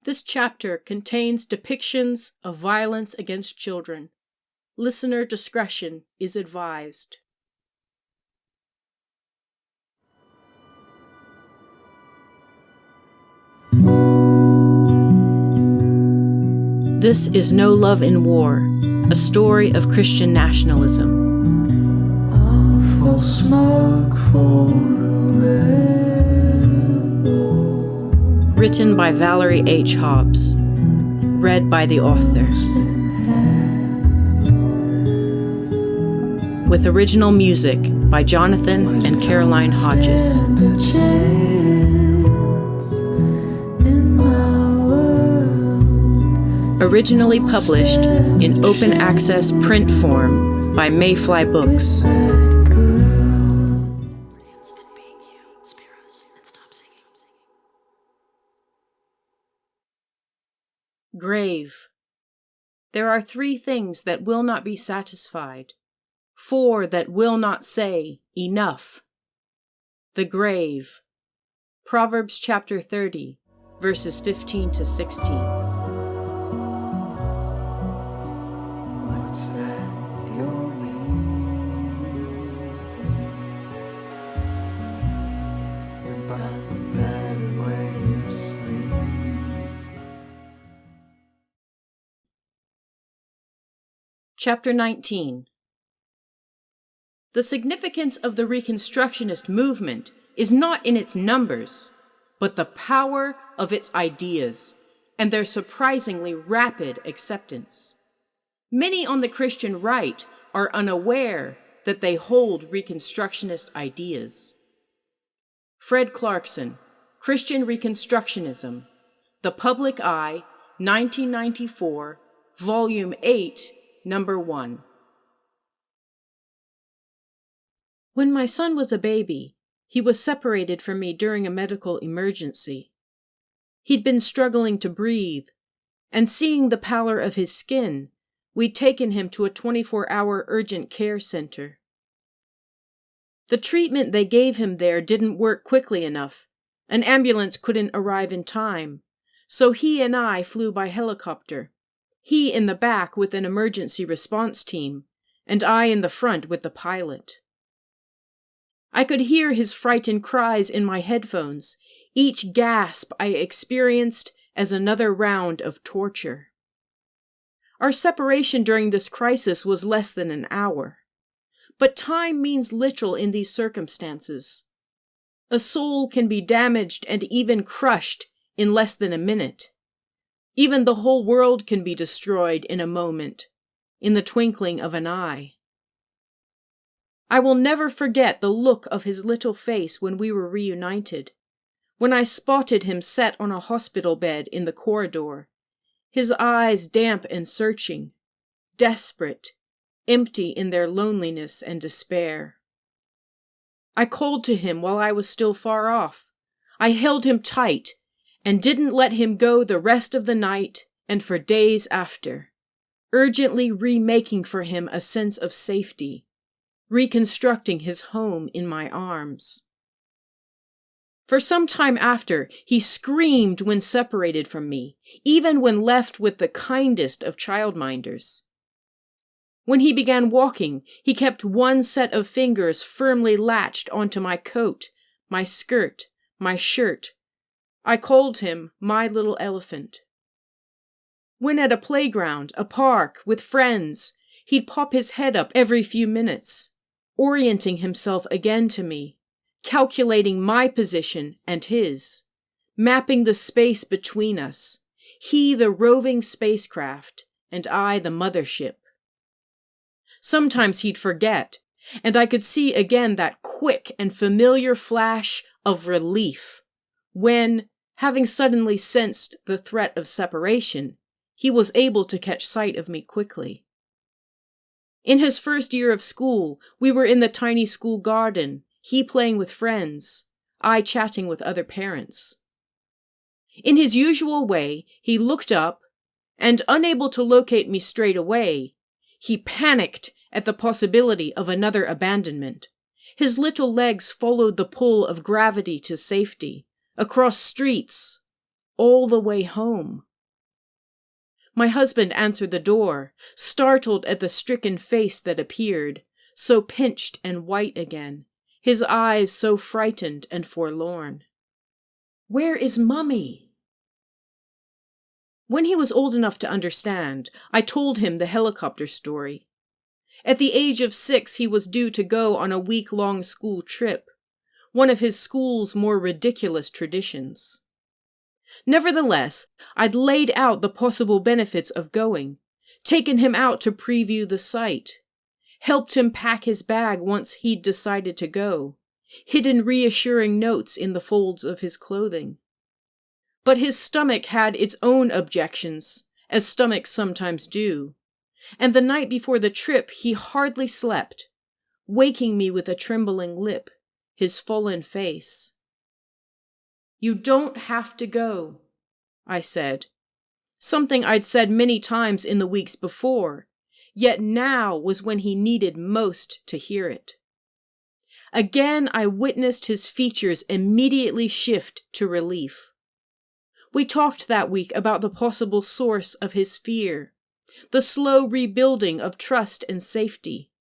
This chapter contains depictions of violence against children. Listener discretion is advised. This is No Love in War, a story of Christian nationalism. Awful smoke for a Written by Valerie H. Hobbs. Read by the author. With original music by Jonathan and Caroline Hodges. Originally published in open access print form by Mayfly Books. Grave. There are 3 things that will not be satisfied, 4 that will not say enough. The grave. Proverbs chapter 30, verses 15 to 16. What's that you're reading? About the bed where you sleep. Chapter 19. The significance of the Reconstructionist movement is not in its numbers, but the power of its ideas and their surprisingly rapid acceptance. Many on the Christian right are unaware that they hold Reconstructionist ideas. Fred Clarkson, Christian Reconstructionism, The Public Eye, 1994, Volume 8, Number 1. When my son was a baby, he was separated from me during a medical emergency. He'd been struggling to breathe, and seeing the pallor of his skin, we'd taken him to a 24-hour urgent care center. The treatment they gave him there didn't work quickly enough. An ambulance couldn't arrive in time, so he and I flew by helicopter. He in the back with an emergency response team, and I in the front with the pilot. I could hear his frightened cries in my headphones, each gasp I experienced as another round of torture. Our separation during this crisis was less than an hour, but time means little in these circumstances. A soul can be damaged and even crushed in less than a minute. Even the whole world can be destroyed in a moment, in the twinkling of an eye. I will never forget the look of his little face when we were reunited, when I spotted him set on a hospital bed in the corridor, his eyes damp and searching, desperate, empty in their loneliness and despair. I called to him while I was still far off. I held him tight, and didn't let him go the rest of the night and for days after, urgently remaking for him a sense of safety, reconstructing his home in my arms. For some time after, he screamed when separated from me, even when left with the kindest of childminders. When he began walking, he kept one set of fingers firmly latched onto my coat, my skirt, my shirt. I called him my little elephant. When at a playground, a park, with friends, he'd pop his head up every few minutes, orienting himself again to me, calculating my position and his, mapping the space between us, he the roving spacecraft, and I the mothership. Sometimes he'd forget, and I could see again that quick and familiar flash of relief when, having suddenly sensed the threat of separation, he was able to catch sight of me quickly. In his first year of school, we were in the tiny school garden, he playing with friends, I chatting with other parents. In his usual way, he looked up, and unable to locate me straight away, he panicked at the possibility of another abandonment. His little legs followed the pull of gravity to safety, across streets, all the way home. My husband answered the door, startled at the stricken face that appeared, so pinched and white again, his eyes so frightened and forlorn. "Where is Mummy?" When he was old enough to understand, I told him the helicopter story. At the age of 6, he was due to go on a week-long school trip, one of his school's more ridiculous traditions. Nevertheless, I'd laid out the possible benefits of going, taken him out to preview the site, helped him pack his bag once he'd decided to go, hidden reassuring notes in the folds of his clothing. But his stomach had its own objections, as stomachs sometimes do, and the night before the trip he hardly slept, waking me with a trembling lip, his fallen face. "You don't have to go," I said, something I'd said many times in the weeks before, yet now was when he needed most to hear it. Again, I witnessed his features immediately shift to relief. We talked that week about the possible source of his fear, the slow rebuilding of trust and safety.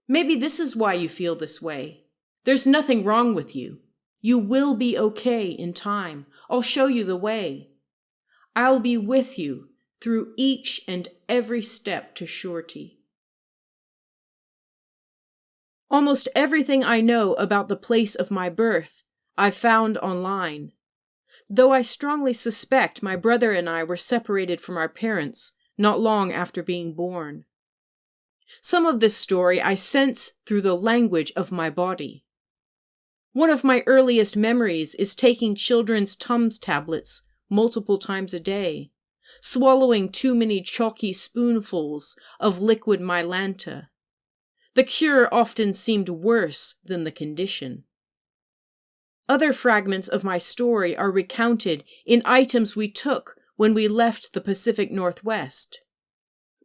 "Maybe this is why you feel this way. There's nothing wrong with you. You will be okay in time. I'll show you the way. I'll be with you through each and every step to surety." Almost everything I know about the place of my birth I found online, though I strongly suspect my brother and I were separated from our parents not long after being born. Some of this story I sense through the language of my body. One of my earliest memories is taking children's Tums tablets multiple times a day, swallowing too many chalky spoonfuls of liquid Mylanta. The cure often seemed worse than the condition. Other fragments of my story are recounted in items we took when we left the Pacific Northwest.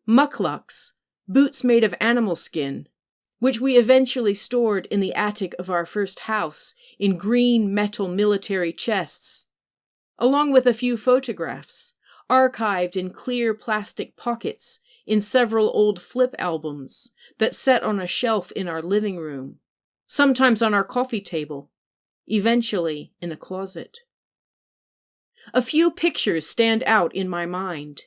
Mucklucks, boots made of animal skin, which we eventually stored in the attic of our first house in green metal military chests, along with a few photographs, archived in clear plastic pockets in several old flip albums that sat on a shelf in our living room, sometimes on our coffee table, eventually in a closet. A few pictures stand out in my mind.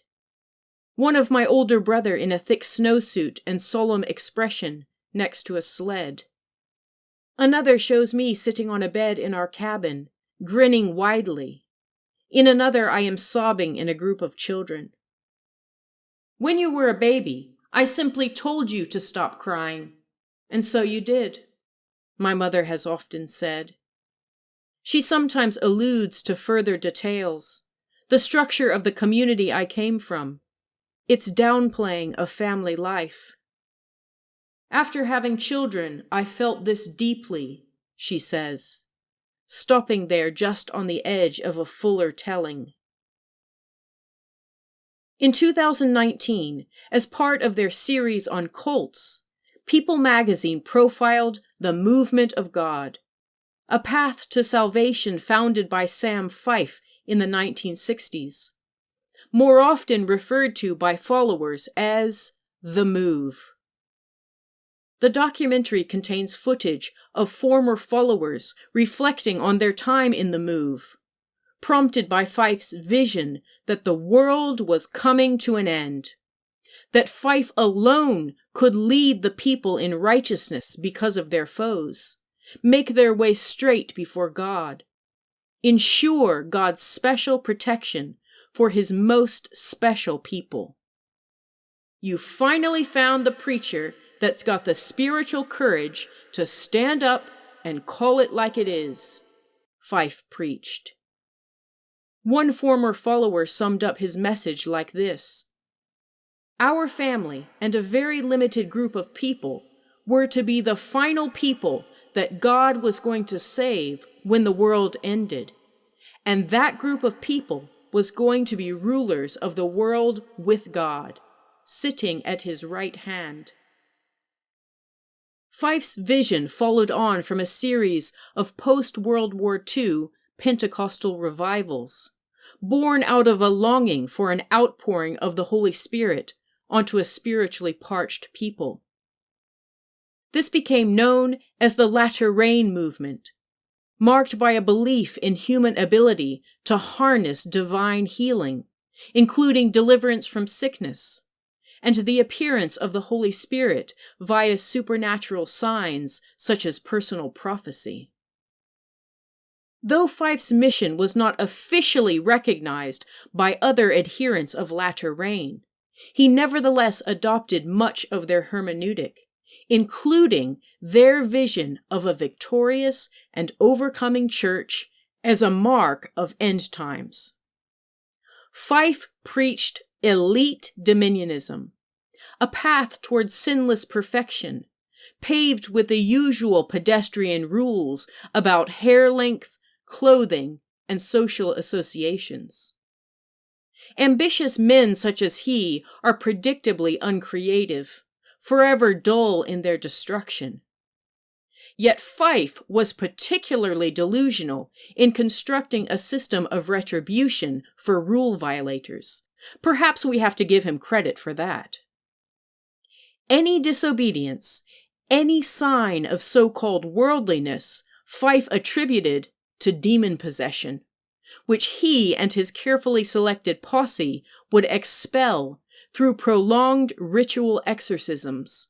One of my older brother in a thick snowsuit and solemn expression next to a sled. Another shows me sitting on a bed in our cabin, grinning widely. In another, I am sobbing in a group of children. "When you were a baby, I simply told you to stop crying, and so you did," my mother has often said. She sometimes alludes to further details, the structure of the community I came from, its downplaying of family life. "After having children, I felt this deeply," she says, stopping there just on the edge of a fuller telling. In 2019, as part of their series on cults, People magazine profiled the Movement of God, a path to salvation founded by Sam Fife in the 1960s, more often referred to by followers as The Move. The documentary contains footage of former followers reflecting on their time in the move, prompted by Fife's vision that the world was coming to an end, that Fife alone could lead the people in righteousness because of their foes, make their way straight before God, ensure God's special protection for his most special people. "You finally found the preacher that's got the spiritual courage to stand up and call it like it is," Fife preached. One former follower summed up his message like this: "Our family and a very limited group of people were to be the final people that God was going to save when the world ended, and that group of people was going to be rulers of the world with God, sitting at his right hand." Fife's vision followed on from a series of post-World War II Pentecostal revivals, born out of a longing for an outpouring of the Holy Spirit onto a spiritually parched people. This became known as the Latter Rain movement, marked by a belief in human ability to harness divine healing, including deliverance from sickness, and the appearance of the Holy Spirit via supernatural signs such as personal prophecy. Though Fife's mission was not officially recognized by other adherents of Latter Rain, he nevertheless adopted much of their hermeneutic, including their vision of a victorious and overcoming church as a mark of end times. Fife preached elite dominionism, a path towards sinless perfection, paved with the usual pedestrian rules about hair length, clothing, and social associations. Ambitious men such as he are predictably uncreative, forever dull in their destruction. Yet Fife was particularly delusional in constructing a system of retribution for rule violators. Perhaps we have to give him credit for that. Any disobedience, any sign of so-called worldliness, Fife attributed to demon possession, which he and his carefully selected posse would expel through prolonged ritual exorcisms,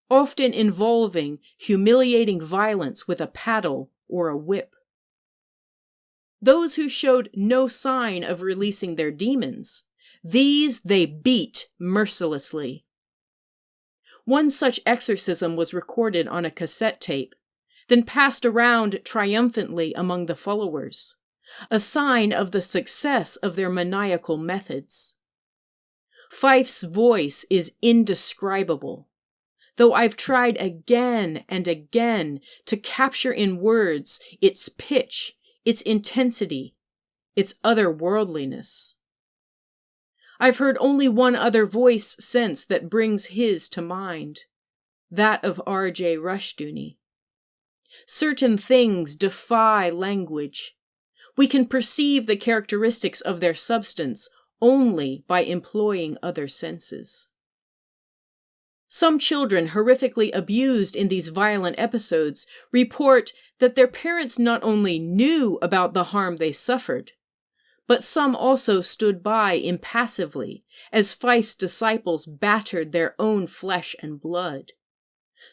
often involving humiliating violence with a paddle or a whip. Those who showed no sign of releasing their demons, these they beat mercilessly. One such exorcism was recorded on a cassette tape, then passed around triumphantly among the followers, a sign of the success of their maniacal methods. Fife's voice is indescribable, though I've tried again and again to capture in words its pitch, its intensity, its otherworldliness. I've heard only one other voice since that brings his to mind, that of R.J. Rushdoony. Certain things defy language. We can perceive the characteristics of their substance only by employing other senses. Some children horrifically abused in these violent episodes report that their parents not only knew about the harm they suffered, but some also stood by impassively as Fife's disciples battered their own flesh and blood.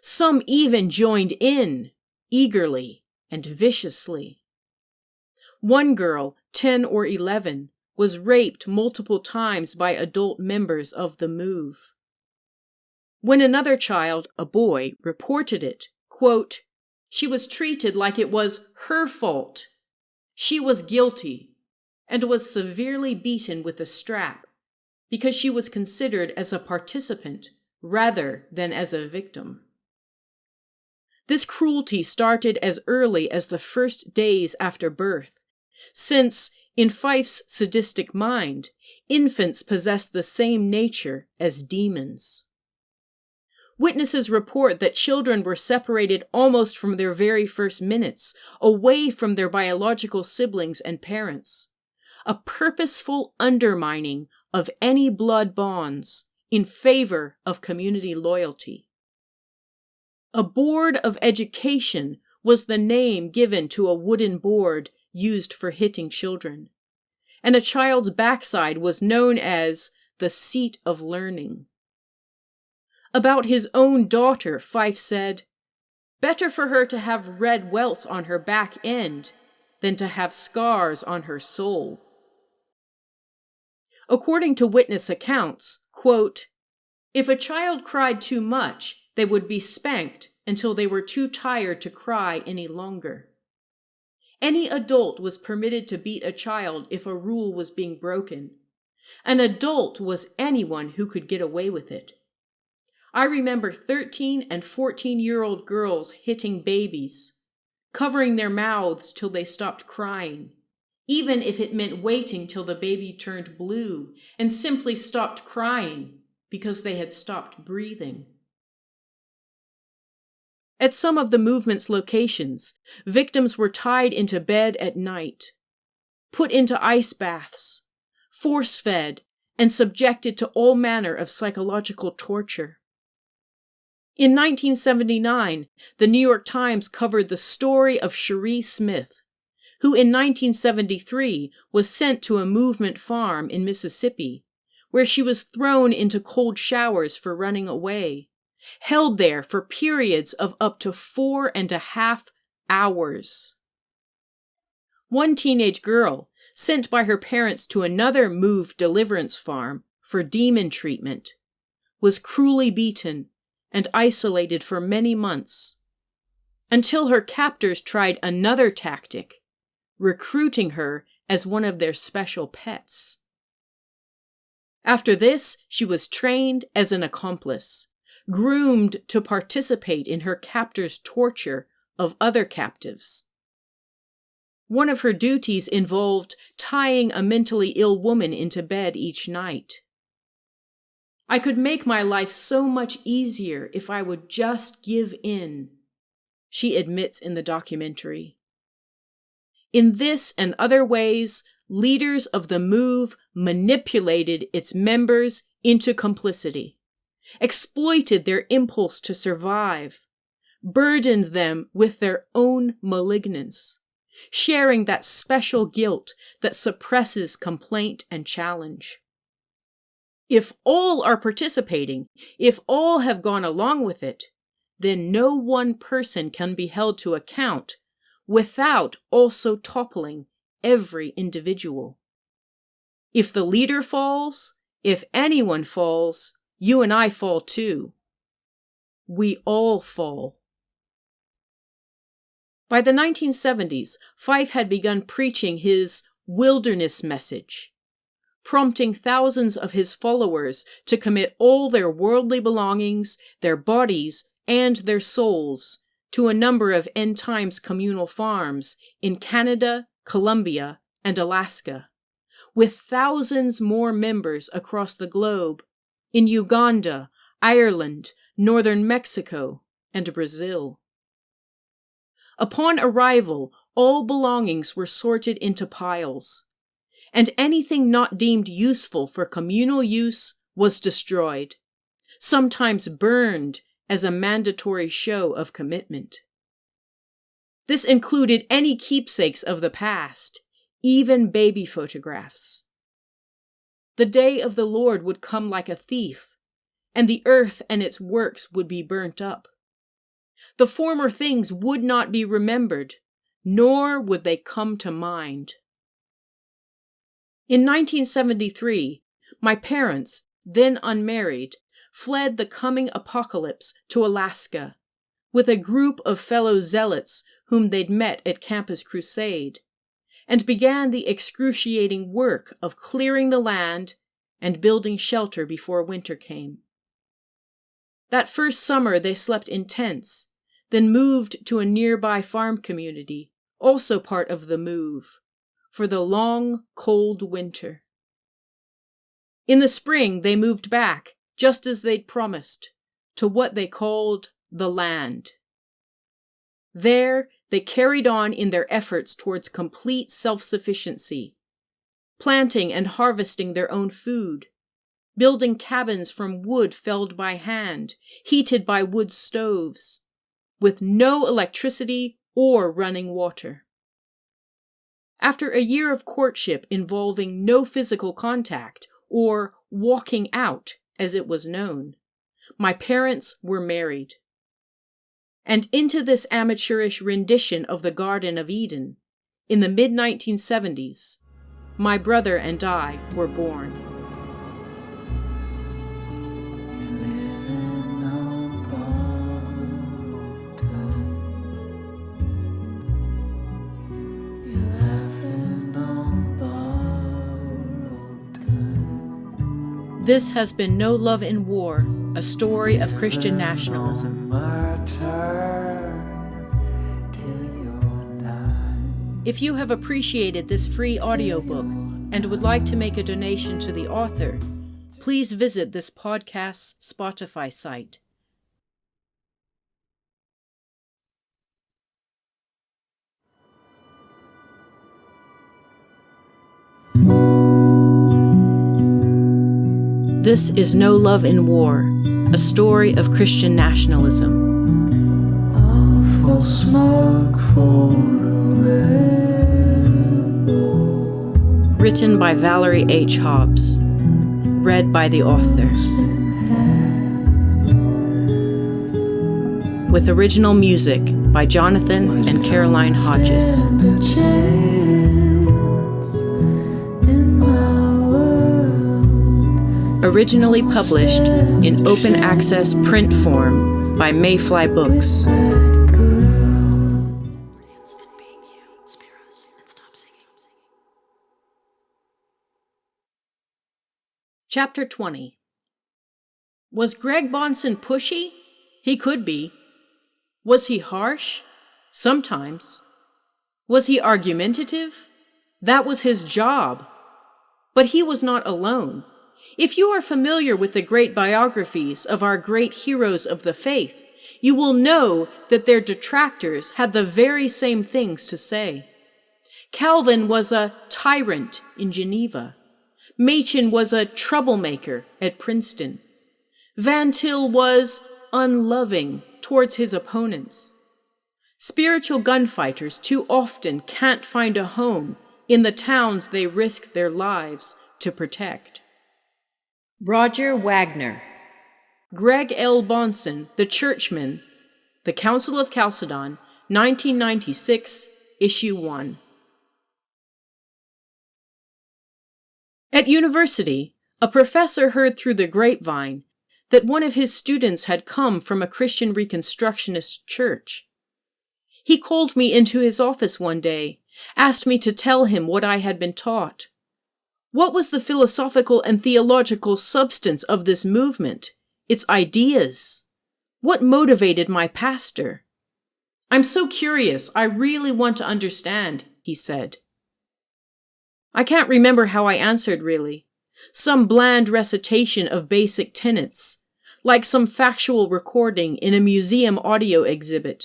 Some even joined in, eagerly and viciously. One girl, 10 or 11, was raped multiple times by adult members of the move. When another child, a boy, reported it, quote, "She was treated like it was her fault. She was guilty and was severely beaten with a strap because she was considered as a participant rather than as a victim." This cruelty started as early as the first days after birth, since, in Fife's sadistic mind, infants possessed the same nature as demons. Witnesses report that children were separated almost from their very first minutes, away from their biological siblings and parents, a purposeful undermining of any blood bonds in favor of community loyalty. A board of education was the name given to a wooden board used for hitting children, and a child's backside was known as the seat of learning. About his own daughter, Fife said, "Better for her to have red welts on her back end than to have scars on her soul." According to witness accounts, quote, "If a child cried too much, they would be spanked until they were too tired to cry any longer. Any adult was permitted to beat a child if a rule was being broken. An adult was anyone who could get away with it. I remember 13 and 14-year-old girls hitting babies, covering their mouths till they stopped crying, even if it meant waiting till the baby turned blue and simply stopped crying because they had stopped breathing." At some of the movement's locations, victims were tied into bed at night. put into ice baths, force-fed, and subjected to all manner of psychological torture. In 1979, the New York Times covered the story of Cherie Smith, who in 1973 was sent to a movement farm in Mississippi, where she was thrown into cold showers for running away, held there for periods of up to 4.5 hours. One teenage girl, sent by her parents to another MOVE deliverance farm for demon treatment, was cruelly beaten and isolated for many months, until her captors tried another tactic, recruiting her as one of their special pets. After this, she was trained as an accomplice, groomed to participate in her captors' torture of other captives. One of her duties involved tying a mentally ill woman into bed each night. "I could make my life so much easier if I would just give in," she admits in the documentary. In this and other ways, leaders of the MOVE manipulated its members into complicity, exploited their impulse to survive, burdened them with their own malignance, sharing that special guilt that suppresses complaint and challenge. If all are participating, if all have gone along with it, then no one person can be held to account without also toppling every individual. If the leader falls, if anyone falls, you and I fall too. We all fall. By the 1970s, Fife had begun preaching his wilderness message, prompting thousands of his followers to commit all their worldly belongings, their bodies, and their souls to a number of end times communal farms in Canada, Colombia, and Alaska, with thousands more members across the globe in Uganda, Ireland, northern Mexico, and Brazil. Upon arrival, all belongings were sorted into piles, and anything not deemed useful for communal use was destroyed, sometimes burned as a mandatory show of commitment. This included any keepsakes of the past, even baby photographs. The day of the Lord would come like a thief, and the earth and its works would be burnt up. The former things would not be remembered, nor would they come to mind. In 1973, my parents, then unmarried, fled the coming apocalypse to Alaska with a group of fellow zealots whom they'd met at Campus Crusade, and began the excruciating work of clearing the land and building shelter before winter came. That first summer they slept in tents, then moved to a nearby farm community, also part of the MOVE, for the long, cold winter. In the spring, they moved back, just as they'd promised, to what they called the land. There, they carried on in their efforts towards complete self-sufficiency, planting and harvesting their own food, building cabins from wood felled by hand, heated by wood stoves, with no electricity or running water. After a year of courtship involving no physical contact, or walking out, as it was known, my parents were married. And into this amateurish rendition of the Garden of Eden, in the mid-1970s, my brother and I were born. This has been No Love in War, a story of Christian nationalism. If you have appreciated this free audiobook and would like to make a donation to the author, please visit this podcast's Spotify site. This is No Love in War, a story of Christian nationalism. Awful smoke for a rebel. Written by Valerie H. Hobbs. Read by the author. With original music by Jonathan and Caroline Hodges. Originally published in open access print form by Mayfly Books. Chapter 20. Was Greg Bonson pushy? He could be. Was he harsh? Sometimes. Was he argumentative? That was his job. But he was not alone. If you are familiar with the great biographies of our great heroes of the faith, you will know that their detractors had the very same things to say. Calvin was a tyrant in Geneva. Machen was a troublemaker at Princeton. Van Til was unloving towards his opponents. Spiritual gunfighters too often can't find a home in the towns they risk their lives to protect. Roger Wagner. Greg L. Bonson, The Churchman, The Council of Chalcedon, 1996, Issue 1. At university, a professor heard through the grapevine that one of his students had come from a Christian Reconstructionist church. He called me into his office one day, asked me to tell him what I had been taught. What was the philosophical and theological substance of this movement, its ideas? What motivated my pastor? I'm so curious, I really want to understand, he said. I can't remember how I answered, really. Some bland recitation of basic tenets, like some factual recording in a museum audio exhibit.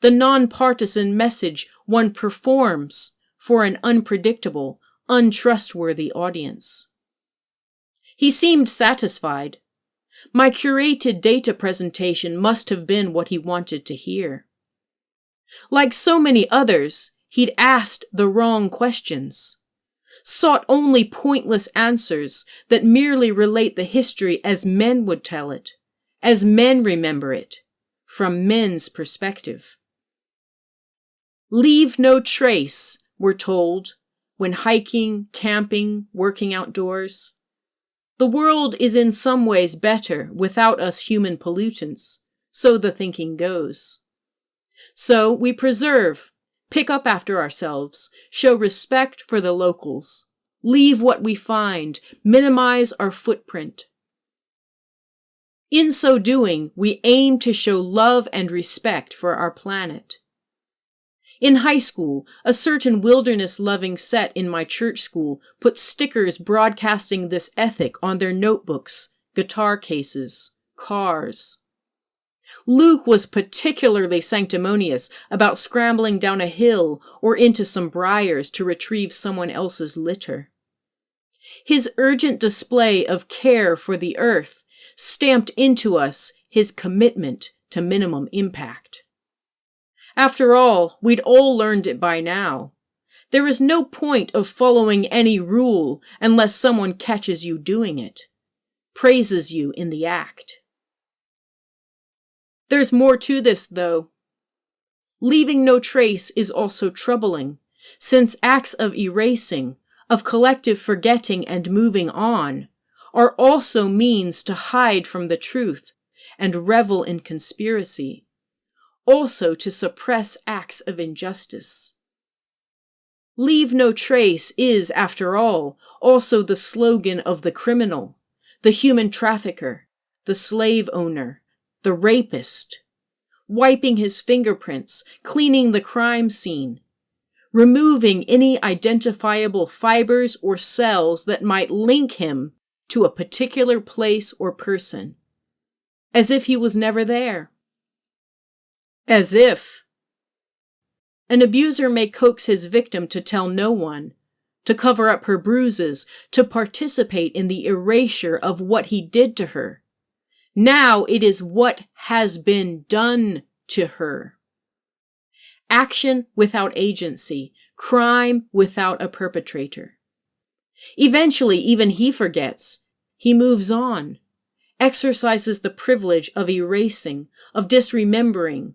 The non-partisan message one performs for an unpredictable, untrustworthy audience. He seemed satisfied. My curated data presentation must have been what he wanted to hear. Like so many others, he'd asked the wrong questions. Sought only pointless answers that merely relate the history as men would tell it, as men remember it, from men's perspective. Leave no trace, we're told, when hiking, camping, working outdoors. The world is in some ways better without us human pollutants, so the thinking goes. So we preserve, pick up after ourselves, show respect for the locals, leave what we find, minimize our footprint. In so doing, we aim to show love and respect for our planet. In high school, a certain wilderness-loving set in my church school put stickers broadcasting this ethic on their notebooks, guitar cases, cars. Luke was particularly sanctimonious about scrambling down a hill or into some briars to retrieve someone else's litter. His urgent display of care for the earth stamped into us his commitment to minimum impact. After all, we'd all learned it by now. There is no point of following any rule unless someone catches you doing it, praises you in the act. There's more to this, though. Leaving no trace is also troubling, since acts of erasing, of collective forgetting and moving on, are also means to hide from the truth and revel in conspiracy. Also to suppress acts of injustice. Leave no trace is, after all, also the slogan of the criminal, the human trafficker, the slave owner, the rapist, wiping his fingerprints, cleaning the crime scene, removing any identifiable fibers or cells that might link him to a particular place or person, as if he was never there. As if. An abuser may coax his victim to tell no one, to cover up her bruises, to participate in the erasure of what he did to her. Now it is what has been done to her. Action without agency, crime without a perpetrator. Eventually, even he forgets. He moves on, exercises the privilege of erasing, of disremembering,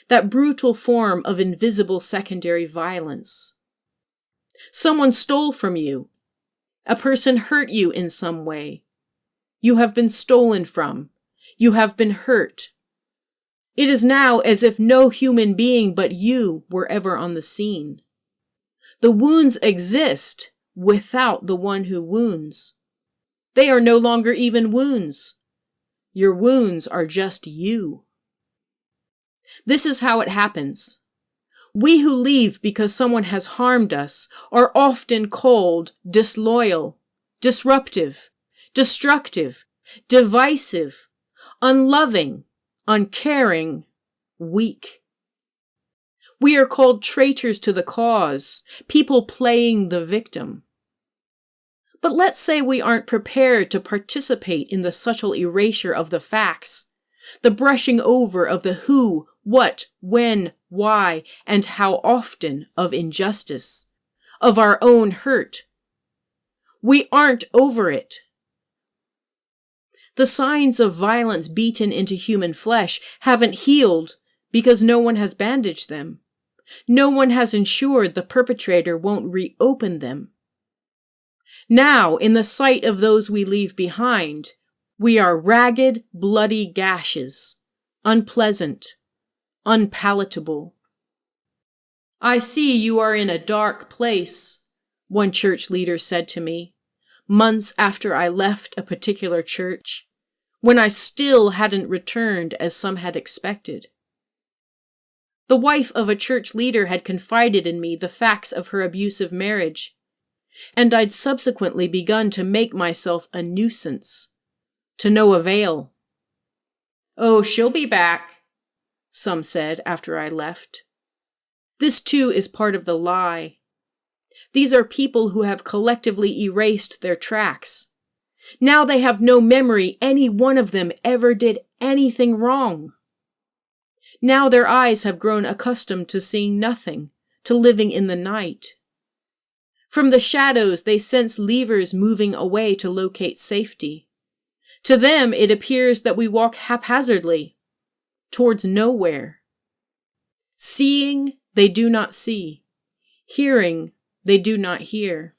that brutal form of invisible secondary violence. Someone stole from you. A person hurt you in some way. You have been stolen from. You have been hurt. It is now as if no human being but you were ever on the scene. The wounds exist without the one who wounds. They are no longer even wounds. Your wounds are just you. This is how it happens. We who leave because someone has harmed us are often called disloyal, disruptive, destructive, divisive, unloving, uncaring, weak. We are called traitors to the cause, people playing the victim. But let's say we aren't prepared to participate in the subtle erasure of the facts, the brushing over of the who, what, when, why, and how often of injustice, of our own hurt. We aren't over it. The signs of violence beaten into human flesh haven't healed because no one has bandaged them. No one has ensured the perpetrator won't reopen them. Now, in the sight of those we leave behind, we are ragged, bloody gashes, unpleasant, unpalatable. I see you are in a dark place, one church leader said to me, months after I left a particular church, when I still hadn't returned as some had expected. The wife of a church leader had confided in me the facts of her abusive marriage, and I'd subsequently begun to make myself a nuisance, to no avail. "Oh, she'll be back," some said after I left. This too is part of the lie. These are people who have collectively erased their tracks. Now they have no memory any one of them ever did anything wrong. Now their eyes have grown accustomed to seeing nothing, to living in the night. From the shadows they sense levers moving away to locate safety. To them it appears that we walk haphazardly, towards nowhere. Seeing, they do not see. Hearing, they do not hear.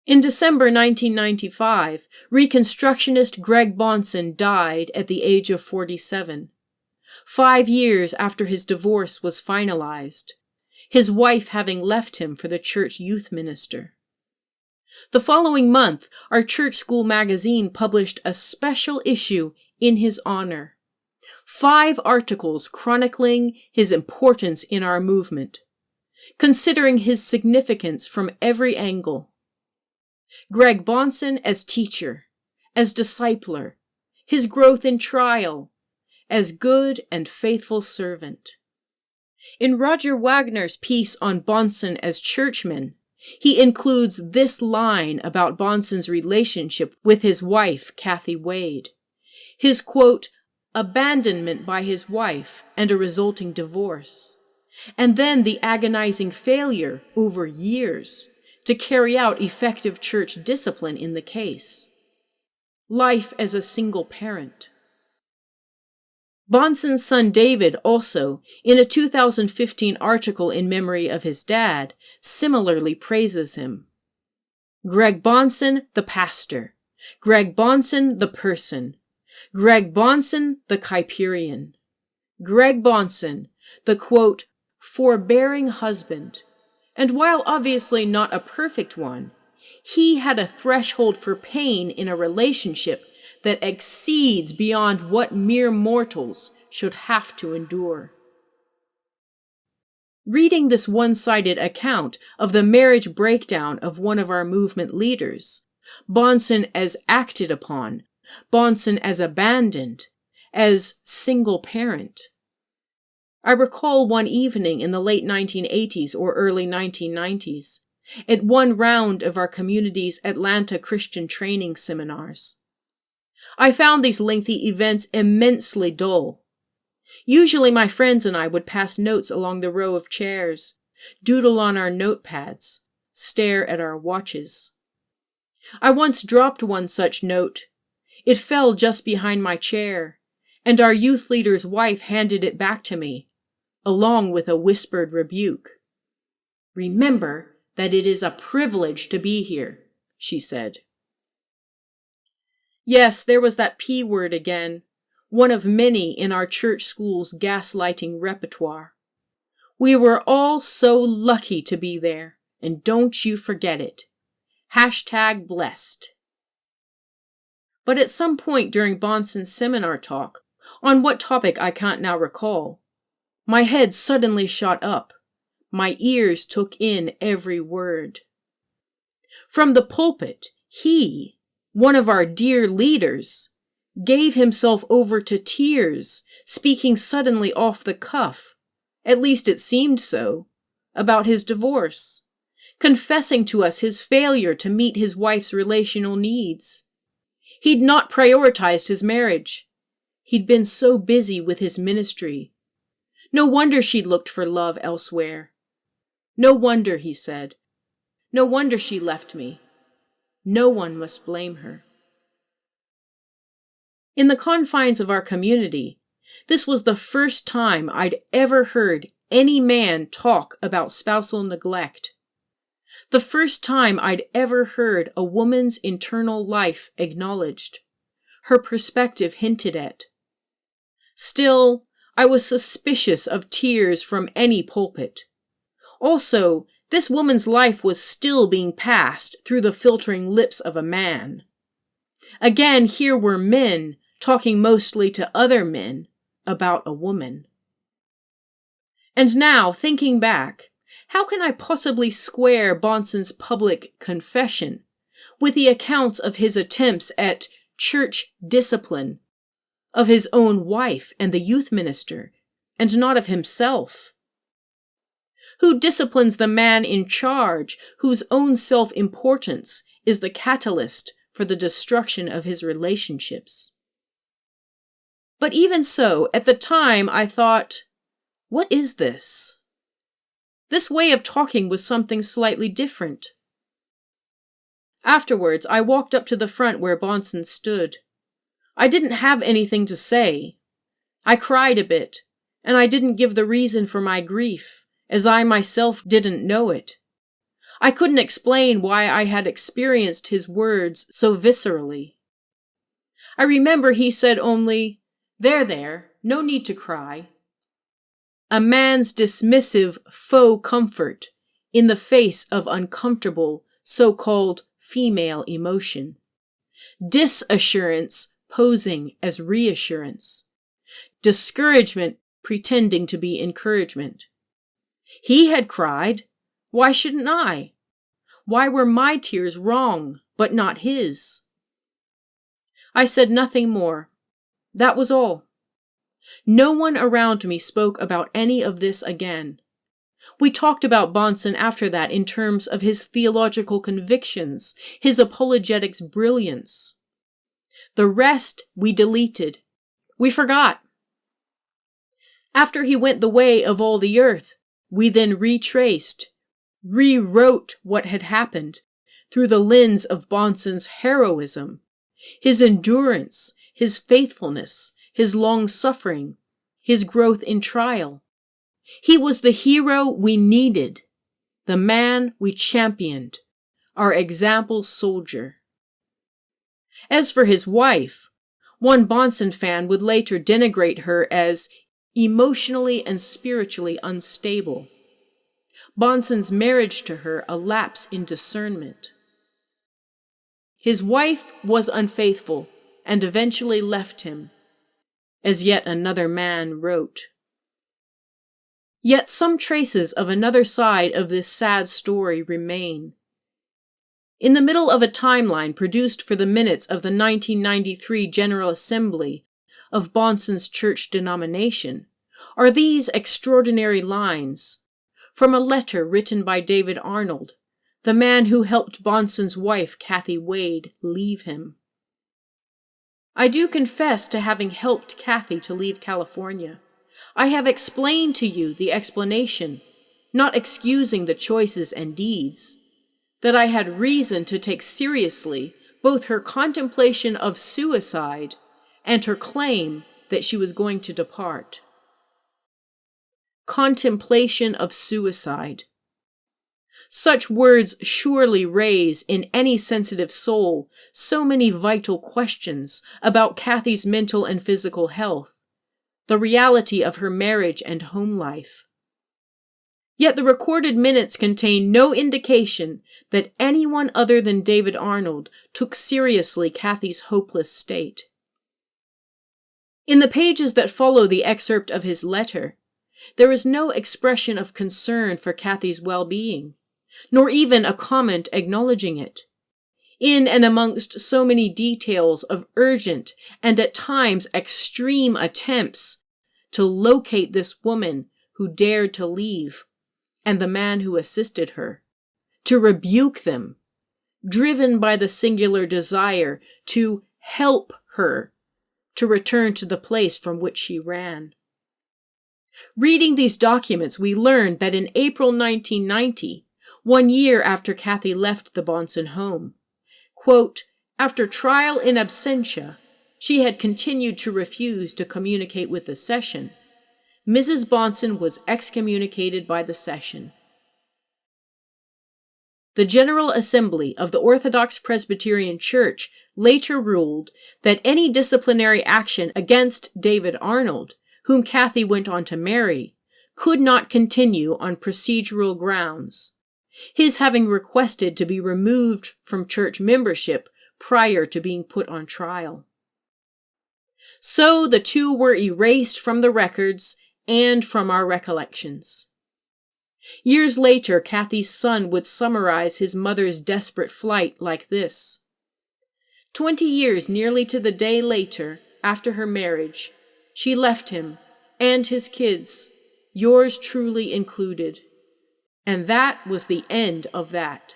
In December 1995, Reconstructionist Greg Bahnsen died at the age of 47, 5 years after his divorce was finalized, his wife having left him for the church youth minister. The following month, our church school magazine published a special issue in his honor. 5 articles chronicling his importance in our movement, considering his significance from every angle. Greg Bahnsen as teacher, as discipler, his growth in trial, as good and faithful servant. In Roger Wagner's piece on Bahnsen as churchman, he includes this line about Bahnsen's relationship with his wife, Kathy Wade. His, quote, abandonment by his wife and a resulting divorce, and then the agonizing failure over years to carry out effective church discipline in the case. Life as a single parent. Bahnsen's son David also, in a 2015 article in memory of his dad, similarly praises him. Greg Bahnsen, the pastor. Greg Bahnsen, the person. Greg Bahnsen, the Kuyperian. Greg Bahnsen, the, quote, forbearing husband. And while obviously not a perfect one, he had a threshold for pain in a relationship that exceeds beyond what mere mortals should have to endure. Reading this one-sided account of the marriage breakdown of one of our movement leaders, Bahnsen as acted upon, Bahnsen as abandoned, as single parent, I recall one evening in the late 1980s or early 1990s, at one round of our community's Atlanta Christian training seminars. I found these lengthy events immensely dull. Usually my friends and I would pass notes along the row of chairs, doodle on our notepads, stare at our watches. I once dropped one such note. It fell just behind my chair, and our youth leader's wife handed it back to me, along with a whispered rebuke. "Remember that it is a privilege to be here," she said. Yes, there was that P word again, one of many in our church school's gaslighting repertoire. We were all so lucky to be there, and don't you forget it. #blessed. But at some point during Bonson's seminar talk, on what topic I can't now recall, my head suddenly shot up. My ears took in every word. From the pulpit, he, one of our dear leaders, gave himself over to tears, speaking suddenly off the cuff, at least it seemed so, about his divorce, confessing to us his failure to meet his wife's relational needs. He'd not prioritized his marriage. He'd been so busy with his ministry. No wonder she'd looked for love elsewhere. No wonder, he said. No wonder she left me. No one must blame her. In the confines of our community, this was the first time I'd ever heard any man talk about spousal neglect. The first time I'd ever heard a woman's internal life acknowledged, her perspective hinted at. Still, I was suspicious of tears from any pulpit. Also, this woman's life was still being passed through the filtering lips of a man. Again, here were men talking mostly to other men about a woman. And now, thinking back, how can I possibly square Bonson's public confession with the accounts of his attempts at church discipline, of his own wife and the youth minister, and not of himself? Who disciplines the man in charge, whose own self-importance is the catalyst for the destruction of his relationships? But even so, at the time I thought, what is this? This way of talking was something slightly different. Afterwards, I walked up to the front where Bonson stood. I didn't have anything to say. I cried a bit, and I didn't give the reason for my grief, as I myself didn't know it. I couldn't explain why I had experienced his words so viscerally. I remember he said only, There, no need to cry." A man's dismissive faux comfort in the face of uncomfortable, so-called female emotion. Disassurance posing as reassurance. Discouragement pretending to be encouragement. He had cried. Why shouldn't I? Why were my tears wrong, but not his? I said nothing more. That was all. No one around me spoke about any of this again. We talked about Bonson after that in terms of his theological convictions, his apologetics brilliance. The rest we deleted. We forgot. After he went the way of all the earth, we then retraced, rewrote what had happened through the lens of Bonson's heroism, his endurance, his faithfulness, his long-suffering, his growth in trial. He was the hero we needed, the man we championed, our example soldier. As for his wife, one Bonson fan would later denigrate her as emotionally and spiritually unstable. Bonson's marriage to her a lapse in discernment. His wife was unfaithful and eventually left him, as yet another man wrote. Yet some traces of another side of this sad story remain. In the middle of a timeline produced for the minutes of the 1993 General Assembly of Bonson's church denomination, are these extraordinary lines from a letter written by David Arnold, the man who helped Bonson's wife, Kathy Wade, leave him. I do confess to having helped Kathy to leave California. I have explained to you the explanation, not excusing the choices and deeds, that I had reason to take seriously both her contemplation of suicide and her claim that she was going to depart. Contemplation of suicide. Such words surely raise in any sensitive soul so many vital questions about Kathy's mental and physical health, the reality of her marriage and home life. Yet the recorded minutes contain no indication that anyone other than David Arnold took seriously Kathy's hopeless state. In the pages that follow the excerpt of his letter, there is no expression of concern for Kathy's well-being, nor even a comment acknowledging it. In and amongst so many details of urgent and at times extreme attempts to locate this woman who dared to leave, and the man who assisted her, to rebuke them, driven by the singular desire to help her to return to the place from which she ran. Reading these documents, we learned that in April 1990, 1 year after Kathy left the Bonson home, quote, after trial in absentia, she had continued to refuse to communicate with the session. Mrs. Bonson was excommunicated by the session. The General Assembly of the Orthodox Presbyterian Church later ruled that any disciplinary action against David Arnold, whom Kathy went on to marry, could not continue on procedural grounds, his having requested to be removed from church membership prior to being put on trial. So the two were erased from the records and from our recollections. Years later, Kathy's son would summarize his mother's desperate flight like this. 20 years nearly to the day later, after her marriage, she left him and his kids, yours truly included. And that was the end of that.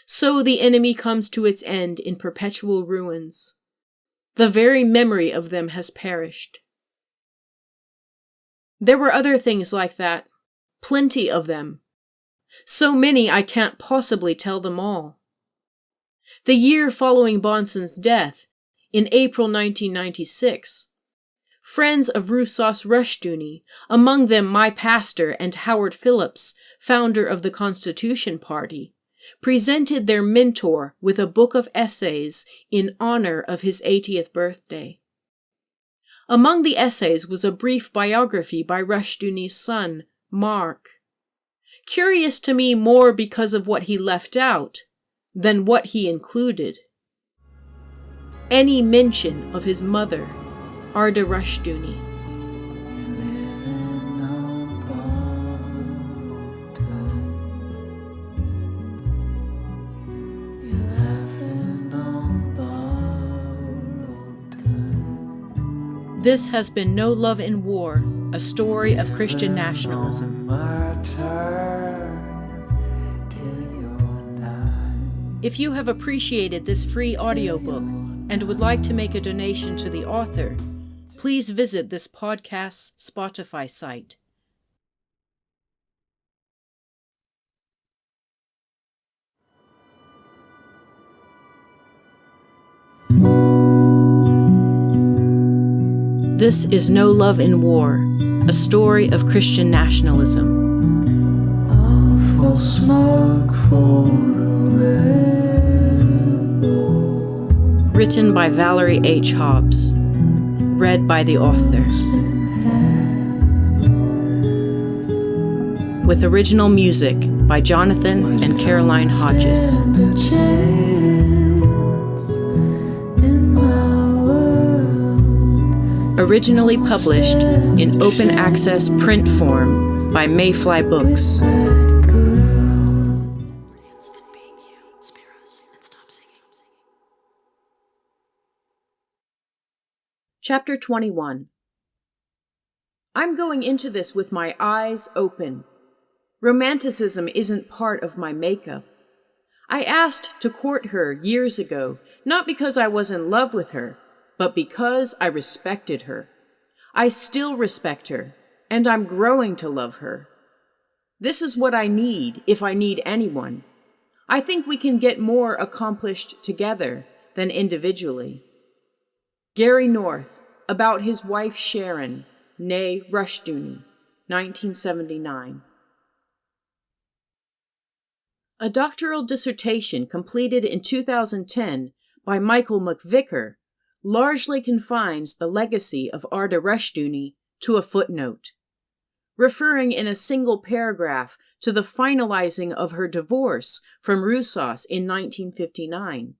So the enemy comes to its end in perpetual ruins. The very memory of them has perished. There were other things like that, plenty of them. So many I can't possibly tell them all. The year following Bonson's death, in April 1996, friends of Roussos Rushdoony, among them my pastor and Howard Phillips, founder of the Constitution Party, presented their mentor with a book of essays in honor of his 80th birthday. Among the essays was a brief biography by Rushdoony's son, Mark. Curious to me more because of what he left out than what he included. Any mention of his mother, Arda Rushdoony. This has been No Love in War, a story of Christian nationalism. If you have appreciated this free audiobook and would like to make a donation to the author, please visit this podcast's Spotify site. This is No Love in War, a story of Christian nationalism. Awful smoke for a rebel. Written by Valerie H. Hobbs. Read by the author. With original music by Jonathan and Caroline Hodges. Originally published in open access print form by Mayfly Books. Chapter 21. I'm going into this with my eyes open. Romanticism isn't part of my makeup. I asked to court her years ago, not because I was in love with her, but because I respected her. I still respect her, and I'm growing to love her. This is what I need if I need anyone. I think we can get more accomplished together than individually. Gary North, about his wife Sharon, née Rushdoony, 1979. A doctoral dissertation completed in 2010 by Michael McVicker largely confines the legacy of Arda Rushdoony to a footnote, referring in a single paragraph to the finalizing of her divorce from Roussos in 1959.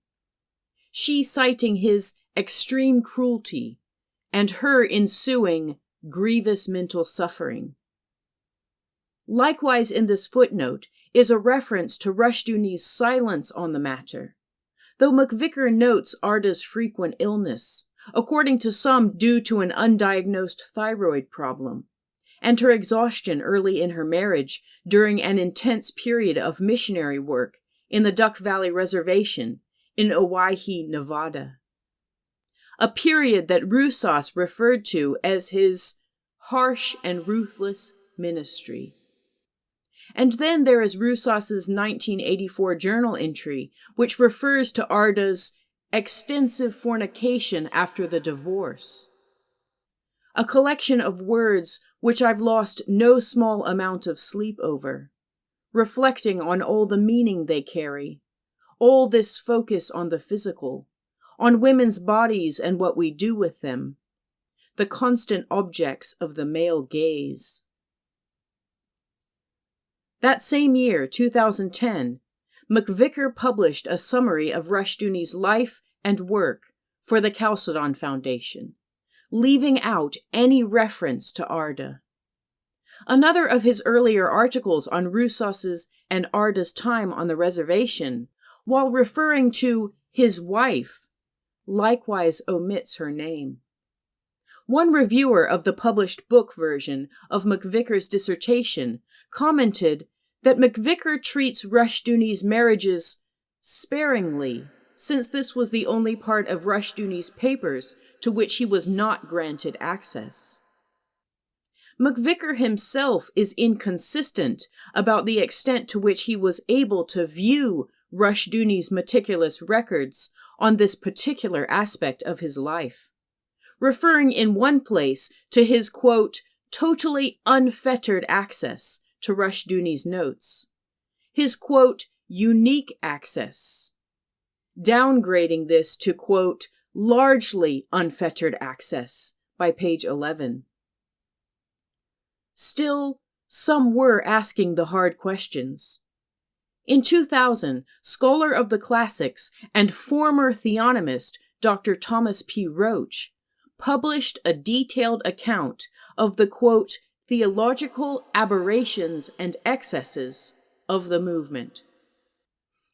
She citing his extreme cruelty and her ensuing grievous mental suffering. Likewise, in this footnote is a reference to Rushdoony's silence on the matter, though McVicker notes Arda's frequent illness, according to some due to an undiagnosed thyroid problem, and her exhaustion early in her marriage during an intense period of missionary work in the Duck Valley Reservation in Owyhee, Nevada. A period that Roussos referred to as his harsh and ruthless ministry. And then there is Roussos's 1984 journal entry, which refers to Arda's extensive fornication after the divorce. A collection of words which I've lost no small amount of sleep over, reflecting on all the meaning they carry, all this focus on the physical, on women's bodies and what we do with them, the constant objects of the male gaze. That same year, 2010, McVicker published a summary of Rushdoony's life and work for the Chalcedon Foundation, leaving out any reference to Arda. Another of his earlier articles on Roussos's and Arda's time on the reservation, while referring to his wife, likewise omits her name. One reviewer of the published book version of McVicker's dissertation commented that McVicker treats Rushdoony's marriages sparingly, since this was the only part of Rushdoony's papers to which he was not granted access. McVicker himself is inconsistent about the extent to which he was able to view Rushdoony's meticulous records on this particular aspect of his life, referring in one place to his, quote, totally unfettered access to Rushdoony's notes, his, quote, unique access, downgrading this to, quote, largely unfettered access by page 11. Still, some were asking the hard questions. In 2000, scholar of the classics and former theonomist Dr. Thomas P. Roach published a detailed account of the, quote, theological aberrations and excesses of the movement,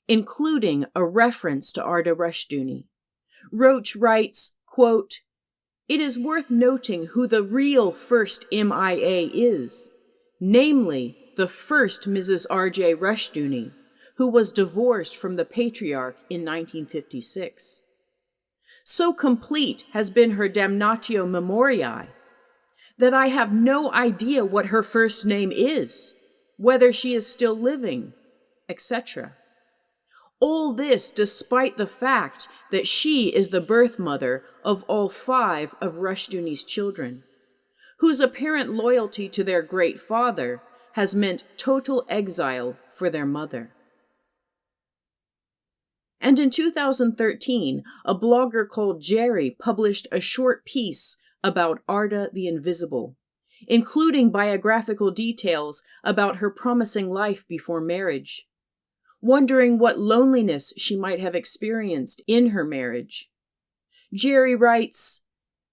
including a reference to Arda Rushdoony. Roach writes, quote, it is worth noting who the real first MIA is, namely the first Mrs. R.J. Rushdoony, who was divorced from the patriarch in 1956. So complete has been her damnatio memoriae that I have no idea what her first name is, whether she is still living, etc. All this despite the fact that she is the birth mother of all 5 of Rushdoony's children, whose apparent loyalty to their great father has meant total exile for their mother. And in 2013, a blogger called Jerry published a short piece about Arda the Invisible, including biographical details about her promising life before marriage, wondering what loneliness she might have experienced in her marriage. Jerry writes,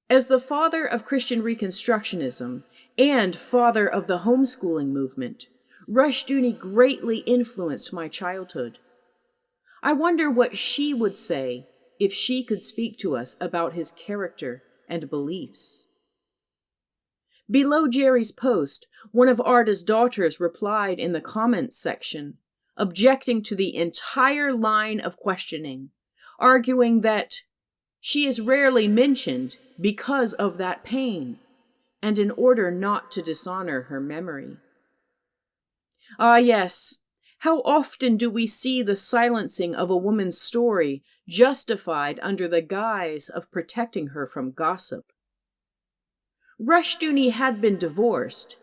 as the father of Christian Reconstructionism and father of the homeschooling movement, Rushdoony greatly influenced my childhood. I wonder what she would say if she could speak to us about his character and beliefs. Below Jerry's post, one of Arda's daughters replied in the comments section, objecting to the entire line of questioning, arguing that she is rarely mentioned because of that pain, and in order not to dishonor her memory. Ah, yes, how often do we see the silencing of a woman's story justified under the guise of protecting her from gossip? Rushdoony had been divorced,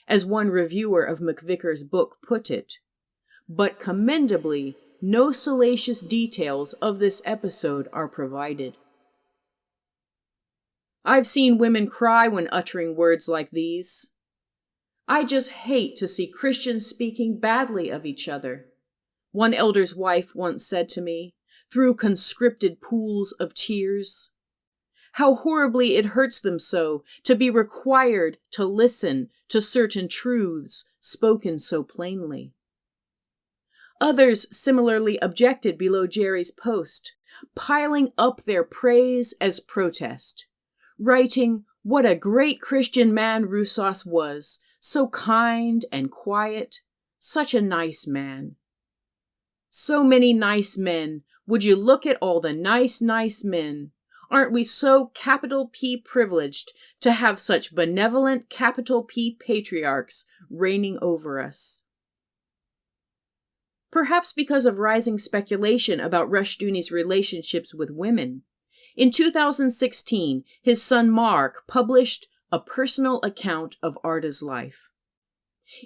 as one reviewer of McVicker's book put it, but commendably, no salacious details of this episode are provided. I've seen women cry when uttering words like these. I just hate to see Christians speaking badly of each other, one elder's wife once said to me, through conscripted pools of tears. How horribly it hurts them so to be required to listen to certain truths spoken so plainly. Others similarly objected below Jerry's post, piling up their praise as protest, writing what a great Christian man Roussos was, so kind and quiet, such a nice man. So many nice men. Would you look at all the nice men? Aren't we so capital P privileged to have such benevolent capital P patriarchs reigning over us? Perhaps because of rising speculation about Rushdoony's relationships with women, in 2016, his son Mark published a personal account of Arda's life.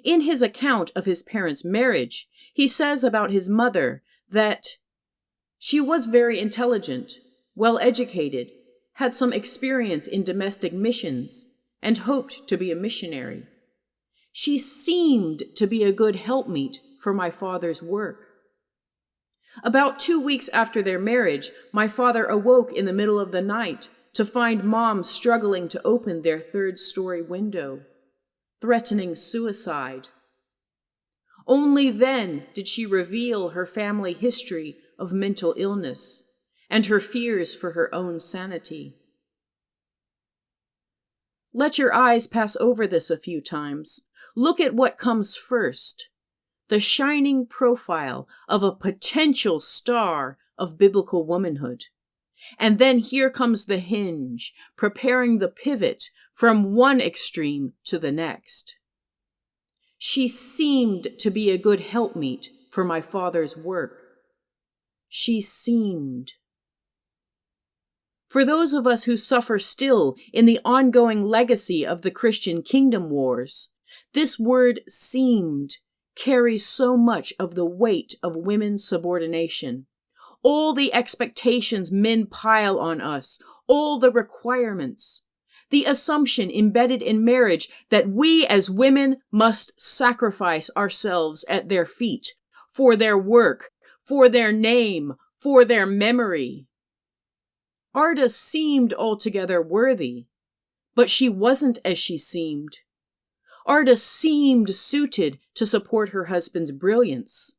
In his account of his parents' marriage, he says about his mother that she was very intelligent, well-educated, had some experience in domestic missions, and hoped to be a missionary. She seemed to be a good helpmeet for my father's work. About 2 weeks after their marriage, my father awoke in the middle of the night to find Mom struggling to open their third-story window, threatening suicide. Only then did she reveal her family history of mental illness and her fears for her own sanity. Let your eyes pass over this a few times. Look at what comes first. The shining profile of a potential star of biblical womanhood. And then here comes the hinge, preparing the pivot from one extreme to the next. She seemed to be a good helpmeet for my father's work. She seemed. For those of us who suffer still in the ongoing legacy of the Christian kingdom wars, this word seemed carries so much of the weight of women's subordination. All the expectations men pile on us, all the requirements, the assumption embedded in marriage that we as women must sacrifice ourselves at their feet for their work, for their name, for their memory. Arda seemed altogether worthy, but she wasn't as she seemed. Arda seemed suited to support her husband's brilliance,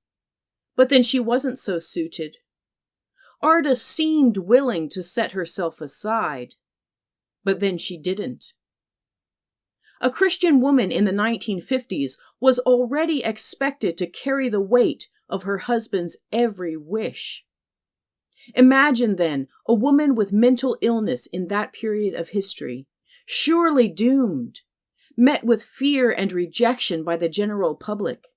but then she wasn't so suited. Arda seemed willing to set herself aside, but then she didn't. A Christian woman in the 1950s was already expected to carry the weight of her husband's every wish. Imagine then a woman with mental illness in that period of history, surely doomed, met with fear and rejection by the general public,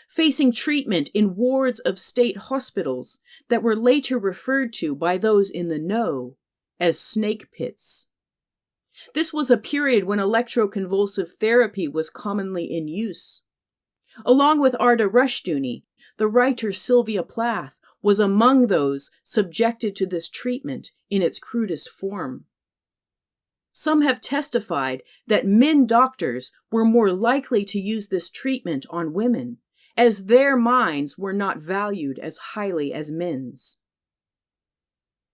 facing treatment in wards of state hospitals that were later referred to by those in the know as snake pits. This was a period when electroconvulsive therapy was commonly in use. Along with Arda Rushdoony, the writer Sylvia Plath was among those subjected to this treatment in its crudest form. Some have testified that men doctors were more likely to use this treatment on women, as their minds were not valued as highly as men's.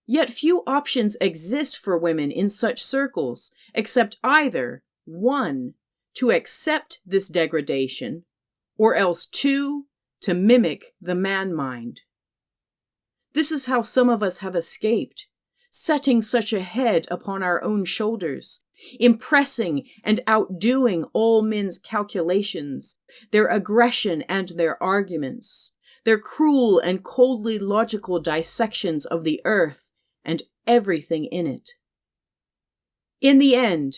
Yet few options exist for women in such circles, except either, 1, to accept this degradation, or else 2, to mimic the man mind. This is how some of us have escaped, setting such a head upon our own shoulders, impressing and outdoing all men's calculations, their aggression and their arguments, their cruel and coldly logical dissections of the earth and everything in it. In the end,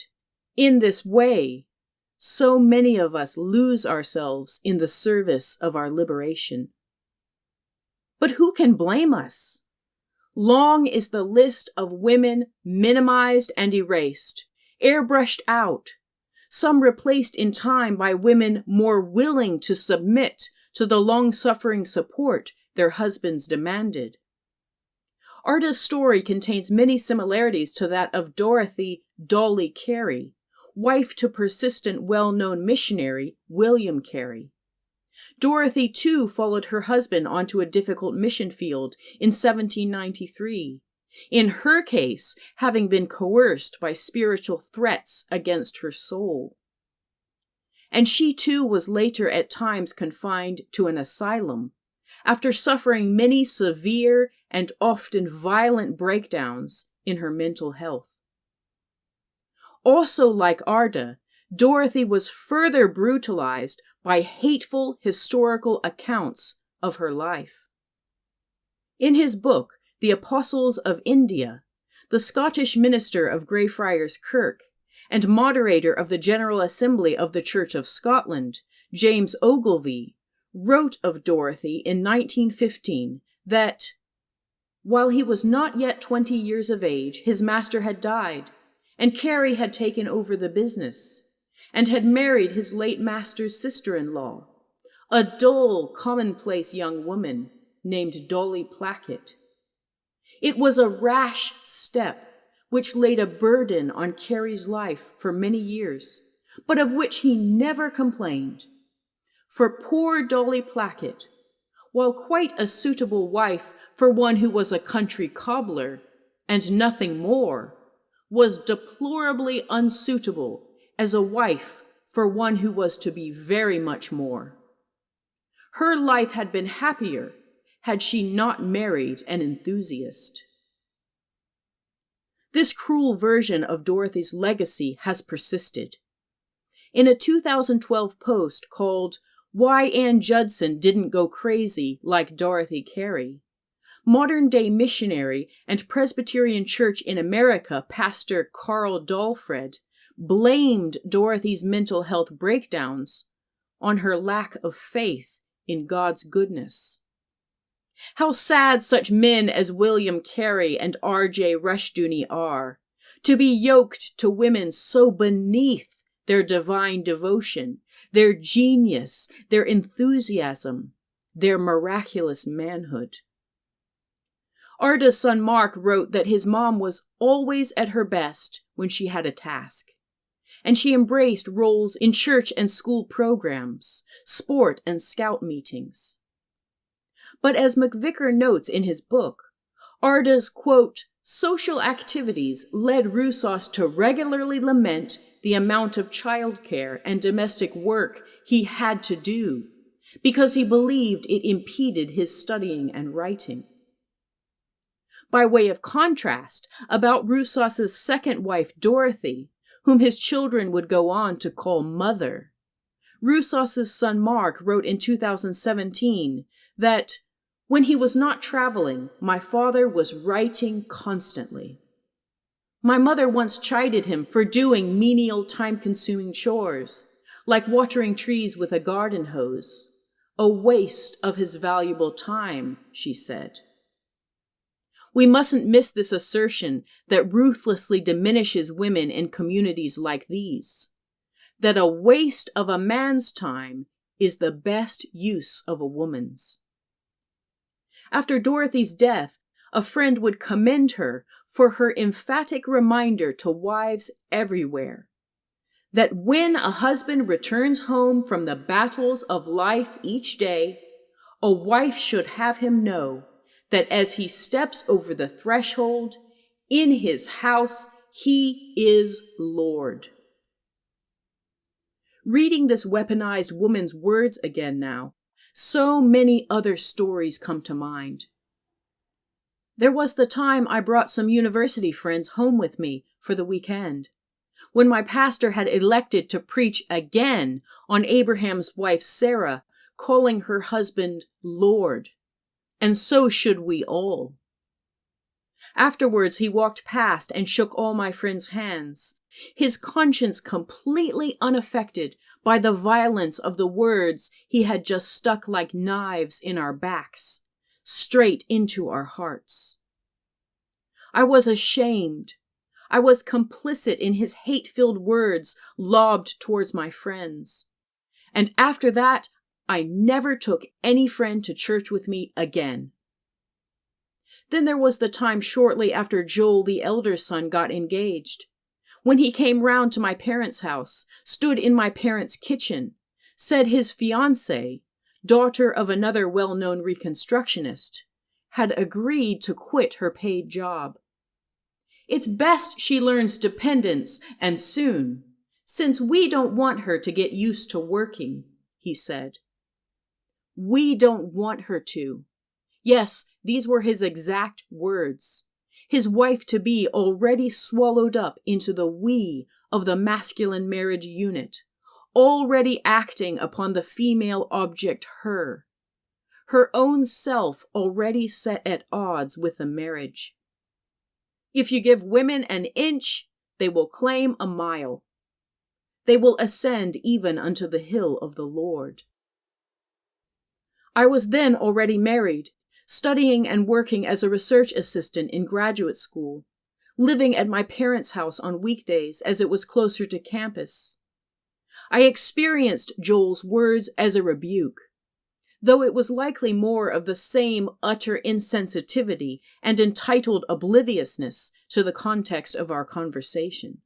in this way, so many of us lose ourselves in the service of our liberation. But who can blame us? Long is the list of women minimized and erased, airbrushed out, some replaced in time by women more willing to submit to the long-suffering support their husbands demanded. Arda's story contains many similarities to that of Dorothy "Dolly" Carey, wife to persistent well-known missionary William Carey. Dorothy, too, followed her husband onto a difficult mission field in 1793, in her case having been coerced by spiritual threats against her soul. And she, too, was later at times confined to an asylum, after suffering many severe and often violent breakdowns in her mental health. Also, like Arda, Dorothy was further brutalized by hateful historical accounts of her life. In his book, The Apostles of India, the Scottish minister of Greyfriars Kirk and moderator of the General Assembly of the Church of Scotland, James Ogilvie, wrote of Dorothy in 1915 that, while he was not yet 20 years of age, his master had died, and Carey had taken over the business, and had married his late master's sister-in-law, a dull, commonplace young woman named Dolly Plackett. It was a rash step which laid a burden on Carey's life for many years, but of which he never complained. For poor Dolly Plackett, while quite a suitable wife for one who was a country cobbler, and nothing more, was deplorably unsuitable as a wife for one who was to be very much more. Her life had been happier had she not married an enthusiast. This cruel version of Dorothy's legacy has persisted. In a 2012 post called "Why Ann Judson Didn't Go Crazy Like Dorothy Carey," modern-day missionary and Presbyterian Church in America pastor Carl Dahlfred blamed Dorothy's mental health breakdowns on her lack of faith in God's goodness. How sad such men as William Carey and R.J. Rushdoony are, to be yoked to women so beneath their divine devotion, their genius, their enthusiasm, their miraculous manhood. Arda's son Mark wrote that his mom was always at her best when she had a task, and she embraced roles in church and school programs, sport and scout meetings. But as McVicker notes in his book, Arda's, quote, social activities led Roussos to regularly lament the amount of childcare and domestic work he had to do because he believed it impeded his studying and writing. By way of contrast, about Roussos's second wife, Dorothy, whom his children would go on to call Mother, Roussos's son Mark wrote in 2017 that, when he was not traveling, my father was writing constantly. My mother once chided him for doing menial, time-consuming chores, like watering trees with a garden hose, a waste of his valuable time, she said. We mustn't miss this assertion that ruthlessly diminishes women in communities like these, that a waste of a man's time is the best use of a woman's. After Dorothy's death, a friend would commend her for her emphatic reminder to wives everywhere that when a husband returns home from the battles of life each day, a wife should have him know that as he steps over the threshold, in his house he is Lord. Reading this weaponized woman's words again now, so many other stories come to mind. There was the time I brought some university friends home with me for the weekend, when my pastor had elected to preach again on Abraham's wife Sarah, calling her husband Lord. And so should we all. Afterwards, he walked past and shook all my friends' hands, his conscience completely unaffected by the violence of the words he had just stuck like knives in our backs, straight into our hearts. I was ashamed. I was complicit in his hate-filled words lobbed towards my friends. And after that, I never took any friend to church with me again. Then there was the time shortly after Joel the elder's son got engaged, when he came round to my parents' house, stood in my parents' kitchen, said his fiancée, daughter of another well-known Reconstructionist, had agreed to quit her paid job. It's best she learns dependence, and soon, since we don't want her to get used to working, he said. We don't want her to. Yes, these were his exact words. His wife-to-be already swallowed up into the we of the masculine marriage unit, already acting upon the female object her own self already set at odds with the marriage. If you give women an inch, they will claim a mile. They will ascend even unto the hill of the Lord. I was then already married, studying and working as a research assistant in graduate school, living at my parents' house on weekdays as it was closer to campus. I experienced Joel's words as a rebuke, though it was likely more of the same utter insensitivity and entitled obliviousness to the context of our conversation.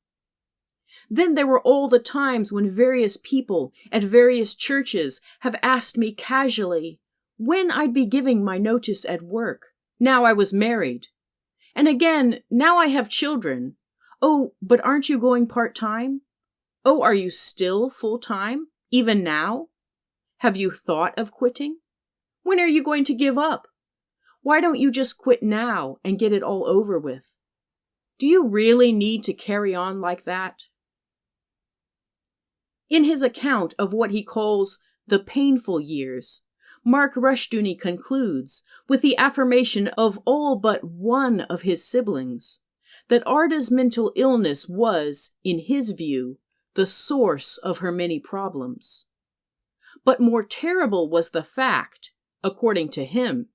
Then there were all the times when various people at various churches have asked me casually when I'd be giving my notice at work, now I was married. And again, now I have children. Oh, but aren't you going part-time? Oh, are you still full-time, even now? Have you thought of quitting? When are you going to give up? Why don't you just quit now and get it all over with? Do you really need to carry on like that? In his account of what he calls the painful years, Mark Rushdoony concludes with the affirmation of all but one of his siblings that Arda's mental illness was, in his view, the source of her many problems. But more terrible was the fact, according to him,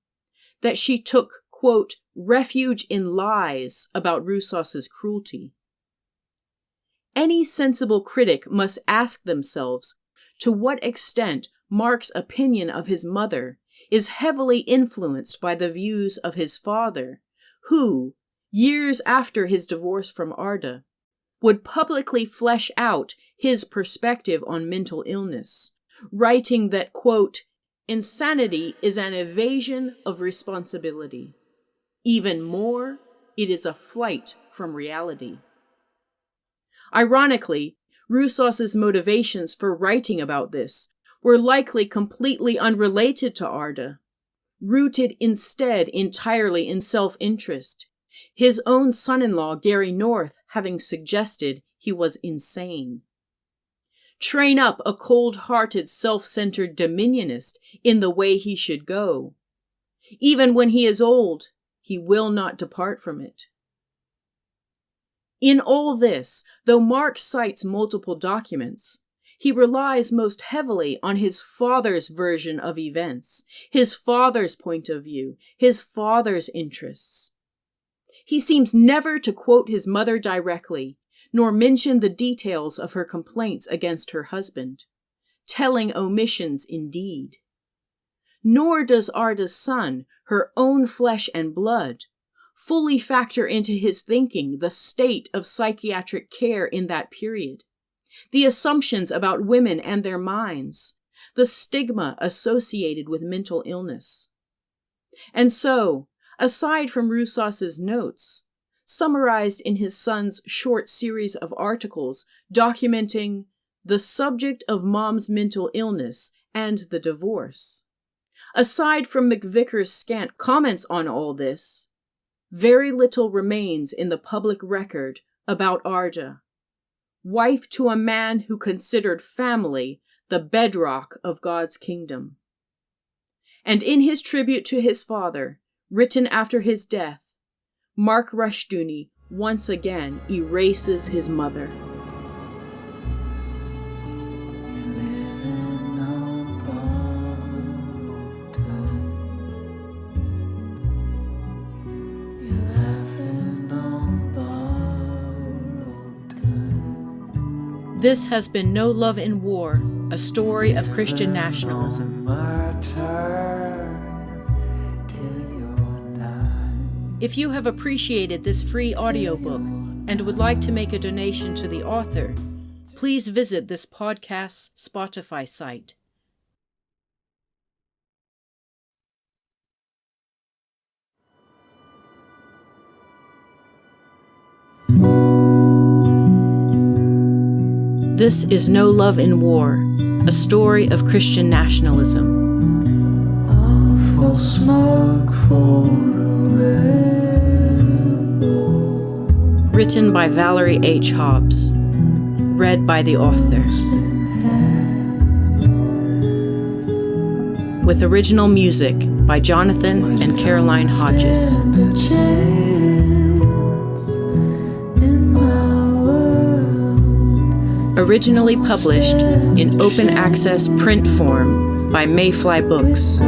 that she took, quote, refuge in lies about Roussos's cruelty. Any sensible critic must ask themselves to what extent Mark's opinion of his mother is heavily influenced by the views of his father, who, years after his divorce from Arda, would publicly flesh out his perspective on mental illness, writing that, quote, insanity is an evasion of responsibility. Even more, it is a flight from reality. Ironically, Roussos's motivations for writing about this were likely completely unrelated to Arda, rooted instead entirely in self-interest, his own son-in-law Gary North having suggested he was insane. Train up a cold-hearted, self-centered Dominionist in the way he should go. Even when he is old, he will not depart from it. In all this, though Mark cites multiple documents, he relies most heavily on his father's version of events, his father's point of view, his father's interests. He seems never to quote his mother directly, nor mention the details of her complaints against her husband, telling omissions indeed. Nor does Arda's son, her own flesh and blood, fully factor into his thinking the state of psychiatric care in that period, the assumptions about women and their minds, the stigma associated with mental illness. And so, aside from Roussos's notes, summarized in his son's short series of articles documenting the subject of mom's mental illness and the divorce, aside from McVicker's scant comments on all this, very little remains in the public record about Arda, wife to a man who considered family the bedrock of God's kingdom. And in his tribute to his father, written after his death, Mark Rushdoony once again erases his mother. This has been No Love in War, a story of Christian nationalism. If you have appreciated this free audiobook and would like to make a donation to the author, please visit this podcast's Spotify site. This is No Love in War, a story of Christian nationalism. Awful smoke for written by Valerie H. Hobbs. Read by the author. With original music by Jonathan and Caroline Hodges. Originally published in open access print form by Mayfly Books.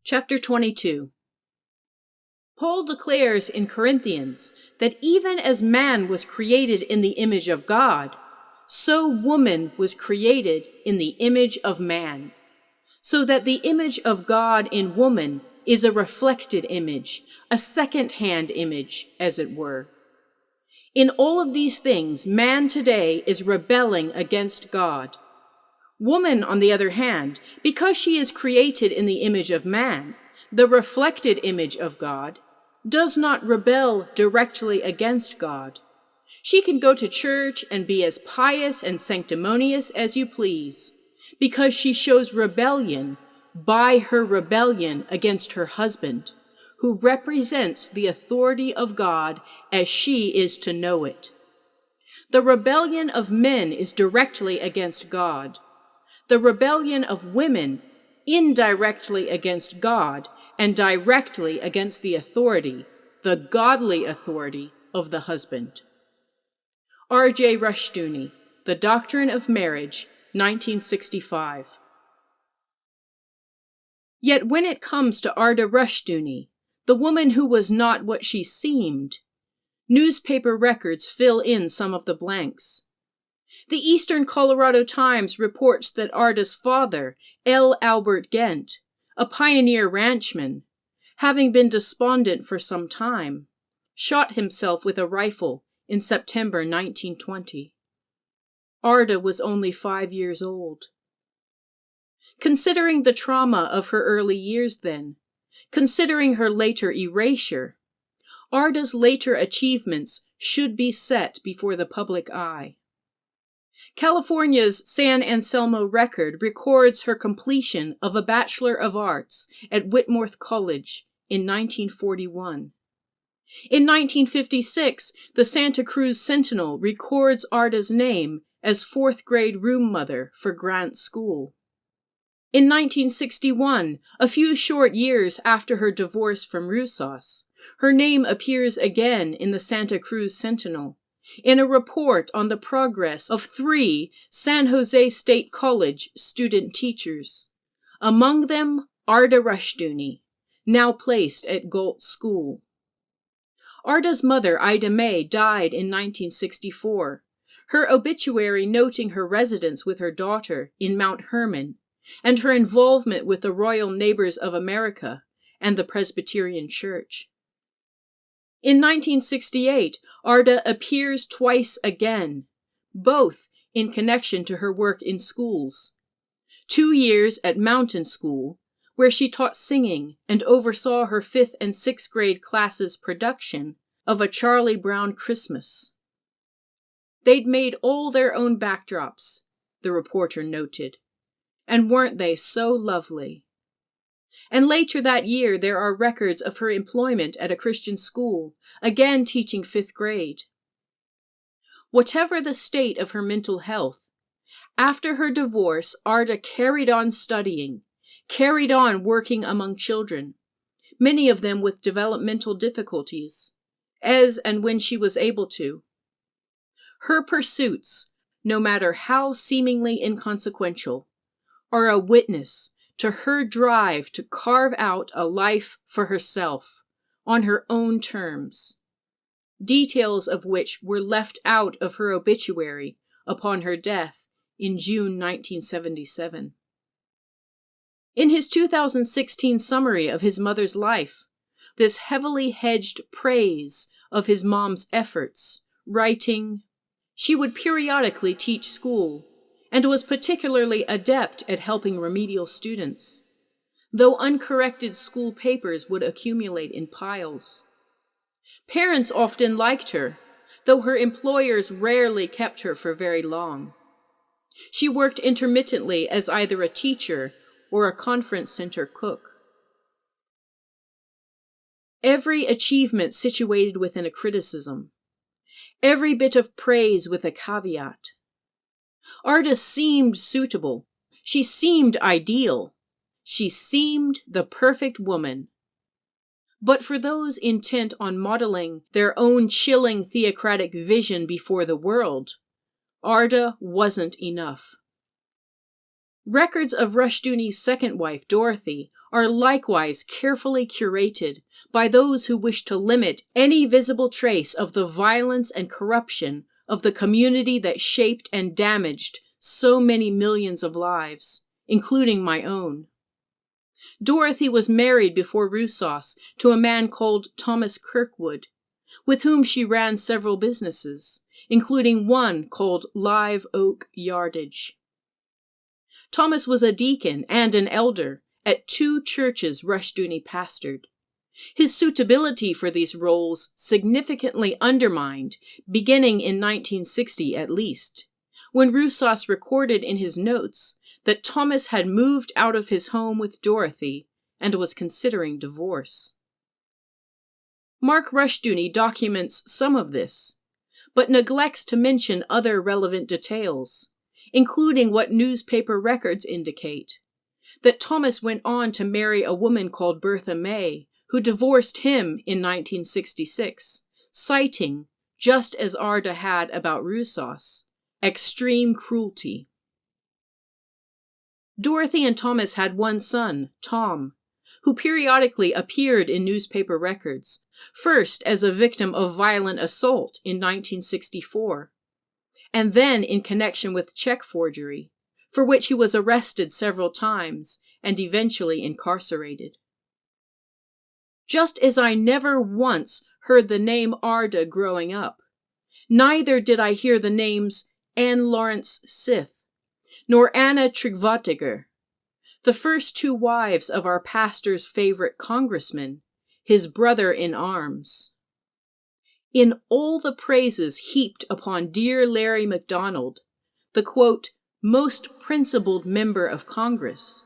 Chapter 22. Paul declares in Corinthians that even as man was created in the image of God, so woman was created in the image of man, so that the image of God in woman is a reflected image, a second-hand image, as it were. In all of these things, man today is rebelling against God. Woman, on the other hand, because she is created in the image of man, the reflected image of God, does not rebel directly against God. She can go to church and be as pious and sanctimonious as you please, because she shows rebellion by her rebellion against her husband, who represents the authority of God as she is to know it. The rebellion of men is directly against God. The rebellion of women indirectly against God and directly against the authority, the godly authority of the husband. R.J. Rushdoony, The Doctrine of Marriage, 1965. Yet when it comes to Arda Rushdoony, the woman who was not what she seemed, newspaper records fill in some of the blanks. The Eastern Colorado Times reports that Arda's father, L. Albert Gent, a pioneer ranchman, having been despondent for some time, shot himself with a rifle in September 1920. Arda was only 5 years old. Considering the trauma of her early years then, considering her later erasure, Arda's later achievements should be set before the public eye. California's San Anselmo Record records her completion of a Bachelor of Arts at Whitworth College in 1941. In 1956, the Santa Cruz Sentinel records Arda's name as 4th grade room mother for Grant School. In 1961, a few short years after her divorce from Russos, her name appears again in the Santa Cruz Sentinel, in a report on the progress of 3 San Jose State College student teachers, among them Arda Rushdoony, now placed at Galt School. Arda's mother, Ida May, died in 1964, her obituary noting her residence with her daughter in Mount Hermon, and her involvement with the Royal Neighbors of America and the Presbyterian Church. In 1968, Arda appears twice again, both in connection to her work in schools. 2 years at Mountain School, where she taught singing and oversaw her 5th and 6th grade classes' production of A Charlie Brown Christmas. They'd made all their own backdrops, the reporter noted. And weren't they so lovely? And later that year, there are records of her employment at a Christian school, again teaching 5th grade. Whatever the state of her mental health, after her divorce, Arda carried on studying, carried on working among children, many of them with developmental difficulties, as and when she was able to. Her pursuits, no matter how seemingly inconsequential, are a witness to her drive to carve out a life for herself on her own terms, details of which were left out of her obituary upon her death in June 1977. In his 2016 summary of his mother's life, this heavily hedged praise of his mom's efforts, writing, "She would periodically teach school, and was particularly adept at helping remedial students, though uncorrected school papers would accumulate in piles. Parents often liked her, though her employers rarely kept her for very long. She worked intermittently as either a teacher or a conference center cook." Every achievement situated within a criticism, every bit of praise with a caveat. Arda seemed suitable. She seemed ideal. She seemed the perfect woman. But for those intent on modeling their own chilling theocratic vision before the world, Arda wasn't enough. Records of Rushdoony's second wife, Dorothy, are likewise carefully curated by those who wish to limit any visible trace of the violence and corruption of the community that shaped and damaged so many millions of lives, including my own. Dorothy was married before Roussos to a man called Thomas Kirkwood, with whom she ran several businesses, including one called Live Oak Yardage. Thomas was a deacon and an elder at 2 churches Rushdoony pastored. His suitability for these roles significantly undermined, beginning in 1960 at least, when Roussos recorded in his notes that Thomas had moved out of his home with Dorothy and was considering divorce. Mark Rushdoony documents some of this, but neglects to mention other relevant details, including what newspaper records indicate, that Thomas went on to marry a woman called Bertha May, who divorced him in 1966, citing, just as Arda had about Roussos, extreme cruelty. Dorothy and Thomas had one son, Tom, who periodically appeared in newspaper records, first as a victim of violent assault in 1964, and then in connection with check forgery, for which he was arrested several times and eventually incarcerated. Just as I never once heard the name Arda growing up, neither did I hear the names Anne Lawrence Sith, nor Anna Tryggvatiger, the first 2 wives of our pastor's favorite congressman, his brother in arms. In all the praises heaped upon dear Larry McDonald, the quote, most principled member of Congress,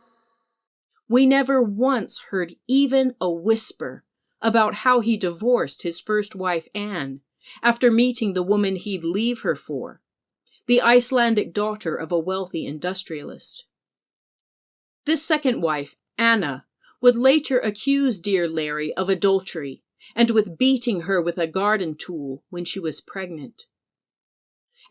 we never once heard even a whisper about how he divorced his first wife, Anne, after meeting the woman he'd leave her for, the Icelandic daughter of a wealthy industrialist. This second wife, Anna, would later accuse dear Larry of adultery and with beating her with a garden tool when she was pregnant.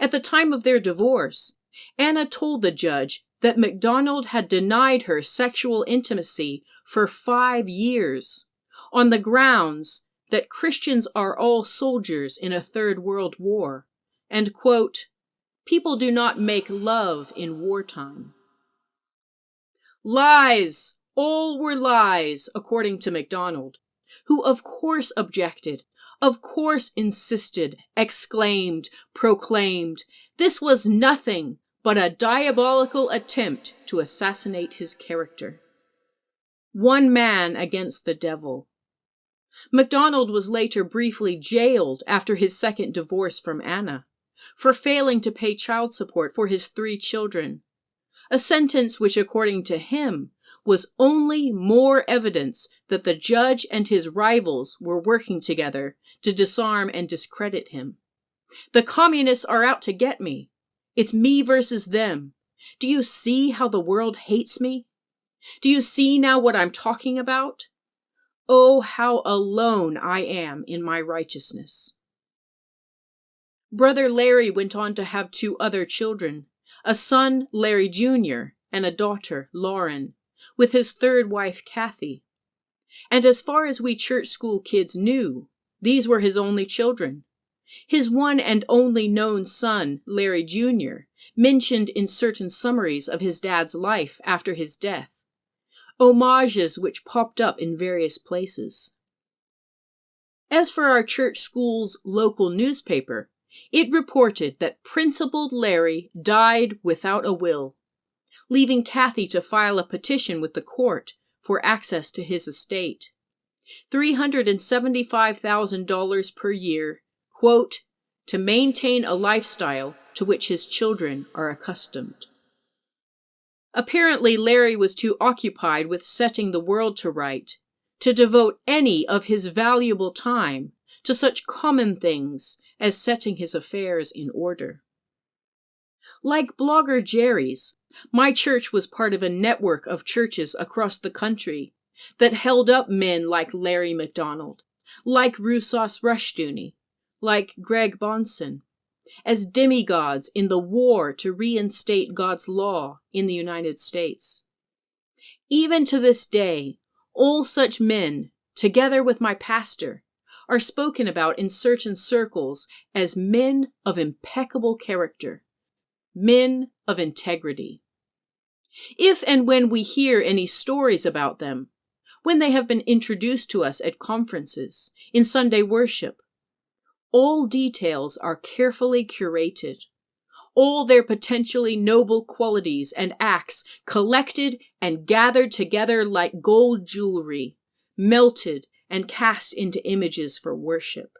At the time of their divorce, Anna told the judge that MacDonald had denied her sexual intimacy for 5 years on the grounds that Christians are all soldiers in a Third World War, and, quote, people do not make love in wartime. Lies! All were lies, according to MacDonald, who of course objected, of course insisted, exclaimed, proclaimed, this was nothing but a diabolical attempt to assassinate his character. One man against the devil. MacDonald was later briefly jailed after his second divorce from Anna, for failing to pay child support for his 3 children, a sentence which, according to him, was only more evidence that the judge and his rivals were working together to disarm and discredit him. The communists are out to get me. It's me versus them. Do you see how the world hates me? Do you see now what I'm talking about? Oh, how alone I am in my righteousness. Brother Larry went on to have 2 other children, a son, Larry Jr., and a daughter, Lauren, with his 3rd wife, Kathy. And as far as we church school kids knew, these were his only children. His one and only known son, Larry Jr., mentioned in certain summaries of his dad's life after his death, homages which popped up in various places. As for our church school's local newspaper, it reported that Principal Larry died without a will, leaving Kathy to file a petition with the court for access to his estate. $375,000 per year, quote, to maintain a lifestyle to which his children are accustomed. Apparently, Larry was too occupied with setting the world to right to devote any of his valuable time to such common things as setting his affairs in order. Like blogger Jerry's, my church was part of a network of churches across the country that held up men like Larry McDonald, like Roussos Rushdoony, like Greg Bonson, as demigods in the war to reinstate God's law in the United States. Even to this day, all such men, together with my pastor, are spoken about in certain circles as men of impeccable character, men of integrity. If and when we hear any stories about them, when they have been introduced to us at conferences, in Sunday worship, all details are carefully curated, all their potentially noble qualities and acts collected and gathered together like gold jewelry, melted and cast into images for worship.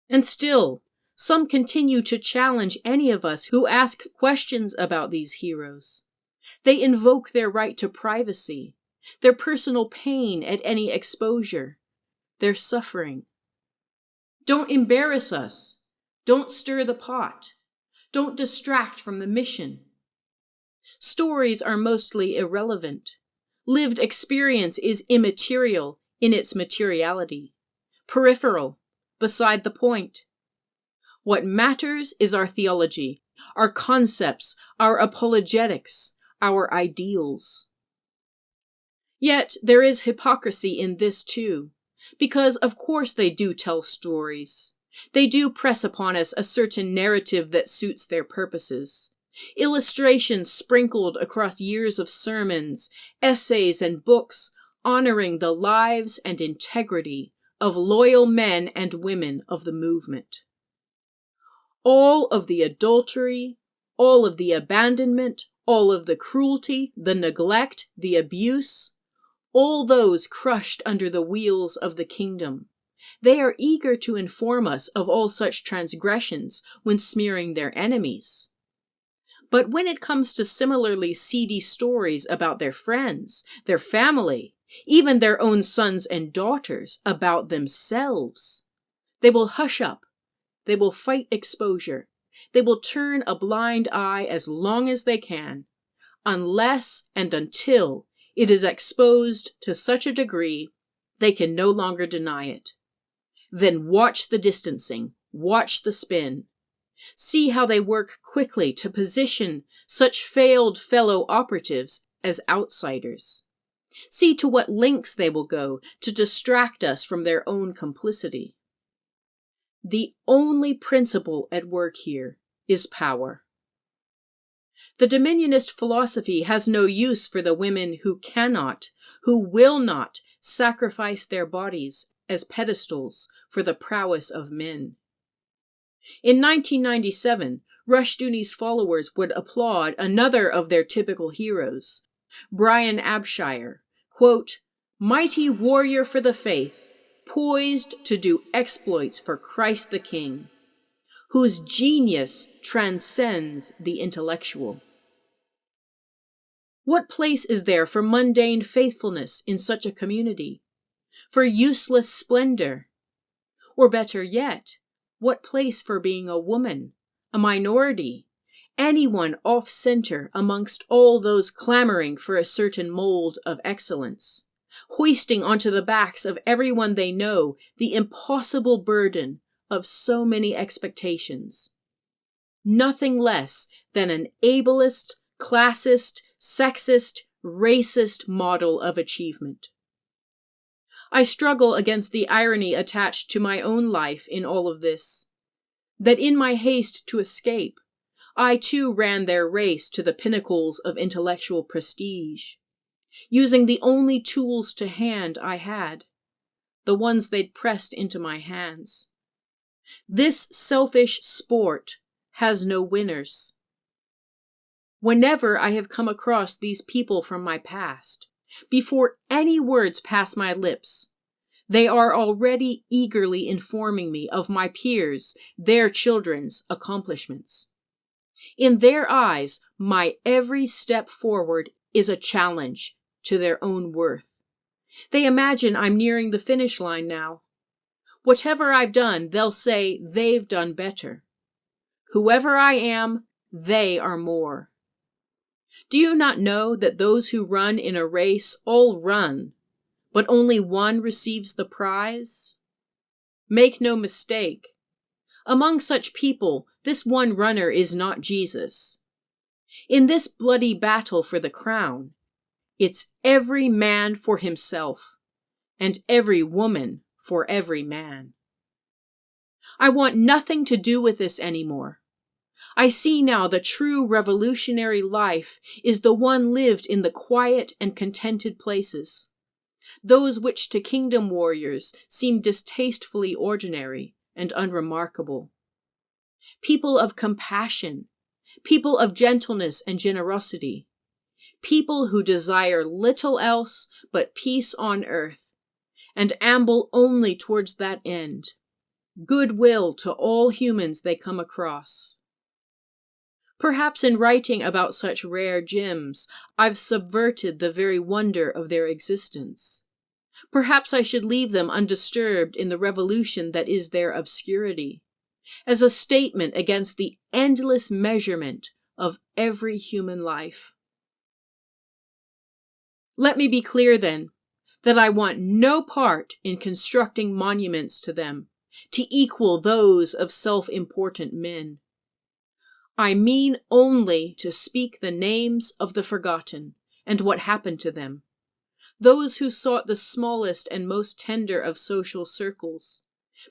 And still, some continue to challenge any of us who ask questions about these heroes. They invoke their right to privacy, their personal pain at any exposure, their suffering. Don't embarrass us. Don't stir the pot. Don't distract from the mission. Stories are mostly irrelevant. Lived experience is immaterial in its materiality, peripheral, beside the point. What matters is our theology, our concepts, our apologetics, our ideals. Yet there is hypocrisy in this too, because of course they do tell stories. They do press upon us a certain narrative that suits their purposes. Illustrations sprinkled across years of sermons, essays, and books honoring the lives and integrity of loyal men and women of the movement. All of the adultery, all of the abandonment, all of the cruelty, the neglect, the abuse, all those crushed under the wheels of the kingdom. They are eager to inform us of all such transgressions when smearing their enemies. But when it comes to similarly seedy stories about their friends, their family, even their own sons and daughters, about themselves, they will hush up, they will fight exposure, they will turn a blind eye as long as they can, unless and until it is exposed to such a degree they can no longer deny it. Then watch the distancing, watch the spin. See how they work quickly to position such failed fellow operatives as outsiders. See to what lengths they will go to distract us from their own complicity. The only principle at work here is power. The Dominionist philosophy has no use for the women who cannot, who will not sacrifice their bodies as pedestals for the prowess of men. In 1997, Rushdoony's followers would applaud another of their typical heroes, Brian Abshire, quote, mighty warrior for the faith, poised to do exploits for Christ the King, whose genius transcends the intellectual. What place is there for mundane faithfulness in such a community? For useless splendor? Or better yet, what place for being a woman, a minority, anyone off-center amongst all those clamoring for a certain mold of excellence, hoisting onto the backs of everyone they know the impossible burden of so many expectations? Nothing less than an ableist, classist, sexist, racist model of achievement. I struggle against the irony attached to my own life in all of this, that in my haste to escape, I too ran their race to the pinnacles of intellectual prestige, using the only tools to hand I had, the ones they'd pressed into my hands. This selfish sport has no winners. Whenever I have come across these people from my past, before any words pass my lips, they are already eagerly informing me of my peers, their children's accomplishments. In their eyes, my every step forward is a challenge to their own worth. They imagine I'm nearing the finish line now. Whatever I've done, they'll say they've done better. Whoever I am, they are more. Do you not know that those who run in a race all run, but only one receives the prize? Make no mistake. Among such people, this one runner is not Jesus. In this bloody battle for the crown, it's every man for himself, and every woman for every man. I want nothing to do with this anymore. I see now the true revolutionary life is the one lived in the quiet and contented places, those which to kingdom warriors seem distastefully ordinary and unremarkable. People of compassion, people of gentleness and generosity, people who desire little else but peace on earth, and amble only towards that end, goodwill to all humans they come across. Perhaps in writing about such rare gems, I've subverted the very wonder of their existence. Perhaps I should leave them undisturbed in the revolution that is their obscurity, as a statement against the endless measurement of every human life. Let me be clear, then, that I want no part in constructing monuments to them, to equal those of self-important men. I mean only to speak the names of the forgotten and what happened to them, those who sought the smallest and most tender of social circles,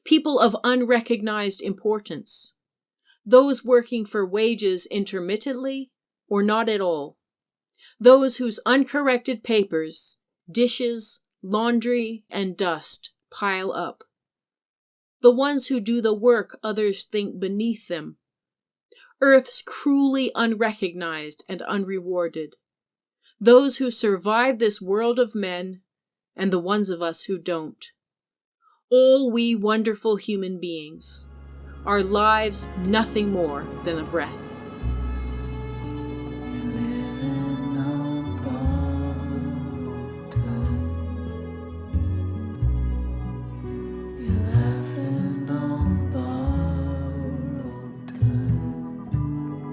people of unrecognized importance, those working for wages intermittently or not at all, those whose uncorrected papers, dishes, laundry, and dust pile up, the ones who do the work others think beneath them, Earth's cruelly unrecognized and unrewarded, those who survive this world of men, and the ones of us who don't. All we wonderful human beings, our lives nothing more than a breath.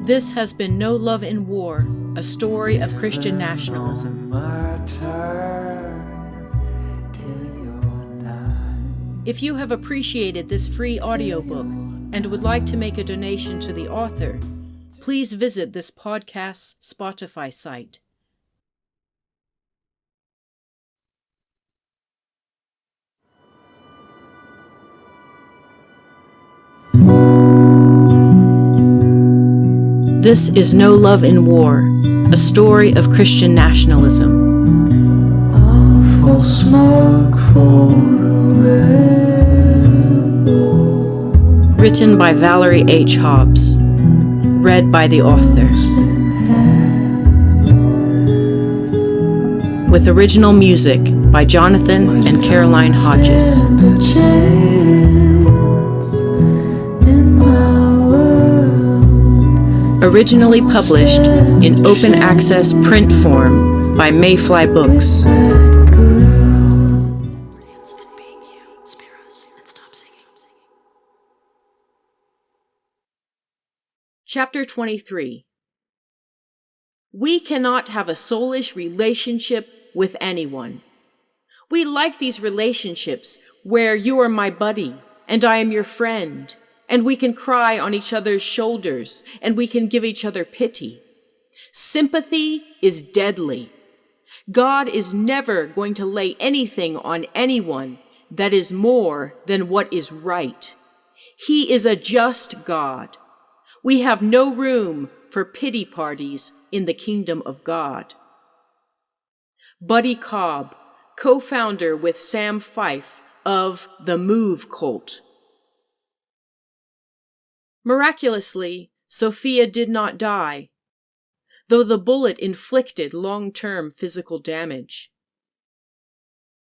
This has been No Love in War, a story of Christian nationalism. If you have appreciated this free audiobook and would like to make a donation to the author, please visit this podcast's Spotify site. This is No Love in War, a story of Christian nationalism. Awful smoke for a rebel. Written by Valerie H. Hobbs. Read by the author. With original music by Jonathan and Caroline Hodges. In my Originally published in open access print form by Mayfly Books. Chapter 23. We cannot have a soulish relationship with anyone. We like these relationships where you are my buddy and I am your friend, and we can cry on each other's shoulders and we can give each other pity. Sympathy is deadly. God is never going to lay anything on anyone that is more than what is right. He is a just God. We have no room for pity parties in the kingdom of God. Buddy Cobb, co-founder with Sam Fife of the Move Cult. Miraculously, Sophia did not die, though the bullet inflicted long-term physical damage.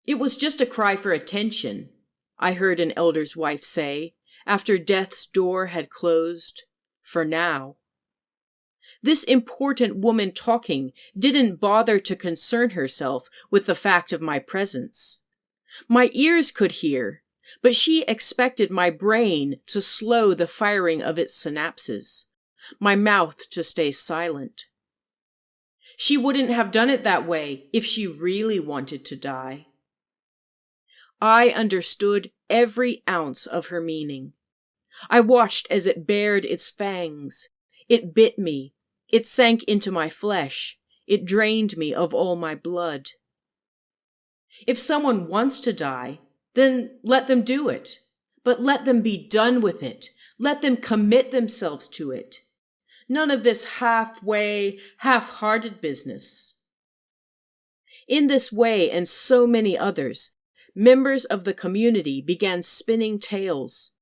It was just a cry for attention, I heard an elder's wife say, after death's door had closed, for now. This important woman talking didn't bother to concern herself with the fact of my presence. My ears could hear, but she expected my brain to slow the firing of its synapses, my mouth to stay silent. She wouldn't have done it that way if she really wanted to die. I understood every ounce of her meaning. I watched as it bared its fangs. It bit me. It sank into my flesh. It drained me of all my blood. If someone wants to die, then let them do it. But let them be done with it. Let them commit themselves to it. None of this halfway, half-hearted business. In this way and so many others, members of the community began spinning tales,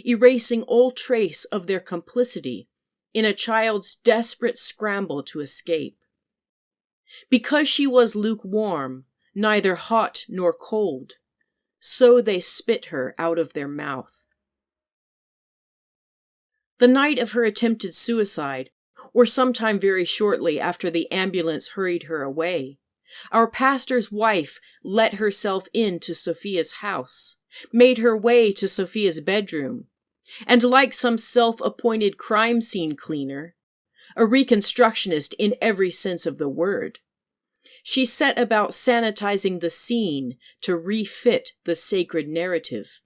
erasing all trace of their complicity in a child's desperate scramble to escape. Because she was lukewarm, neither hot nor cold, so they spit her out of their mouth. The night of her attempted suicide, or sometime very shortly after the ambulance hurried her away, our pastor's wife let herself into Sophia's house, made her way to Sophia's bedroom, and like some self-appointed crime scene cleaner, a Reconstructionist in every sense of the word, she set about sanitizing the scene to refit the sacred narrative,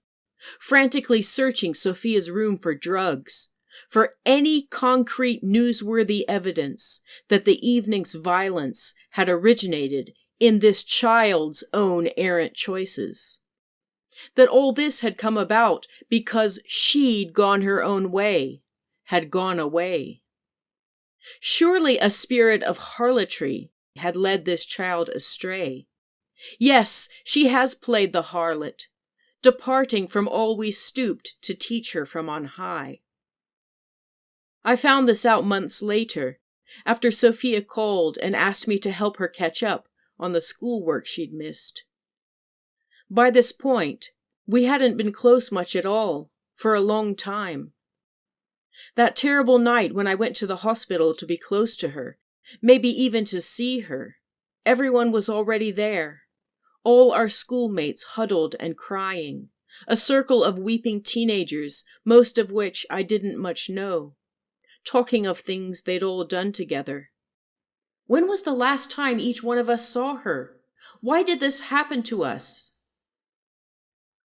frantically searching Sophia's room for drugs, for any concrete newsworthy evidence that the evening's violence had originated in this child's own errant choices. That all this had come about because she'd gone her own way, had gone away. Surely a spirit of harlotry had led this child astray. Yes, she has played the harlot, departing from all we stooped to teach her from on high. I found this out months later, after Sophia called and asked me to help her catch up on the schoolwork she'd missed. By this point, we hadn't been close much at all, for a long time. That terrible night when I went to the hospital to be close to her, maybe even to see her, everyone was already there. All our schoolmates huddled and crying, a circle of weeping teenagers, most of which I didn't much know, talking of things they'd all done together. When was the last time each one of us saw her? Why did this happen to us?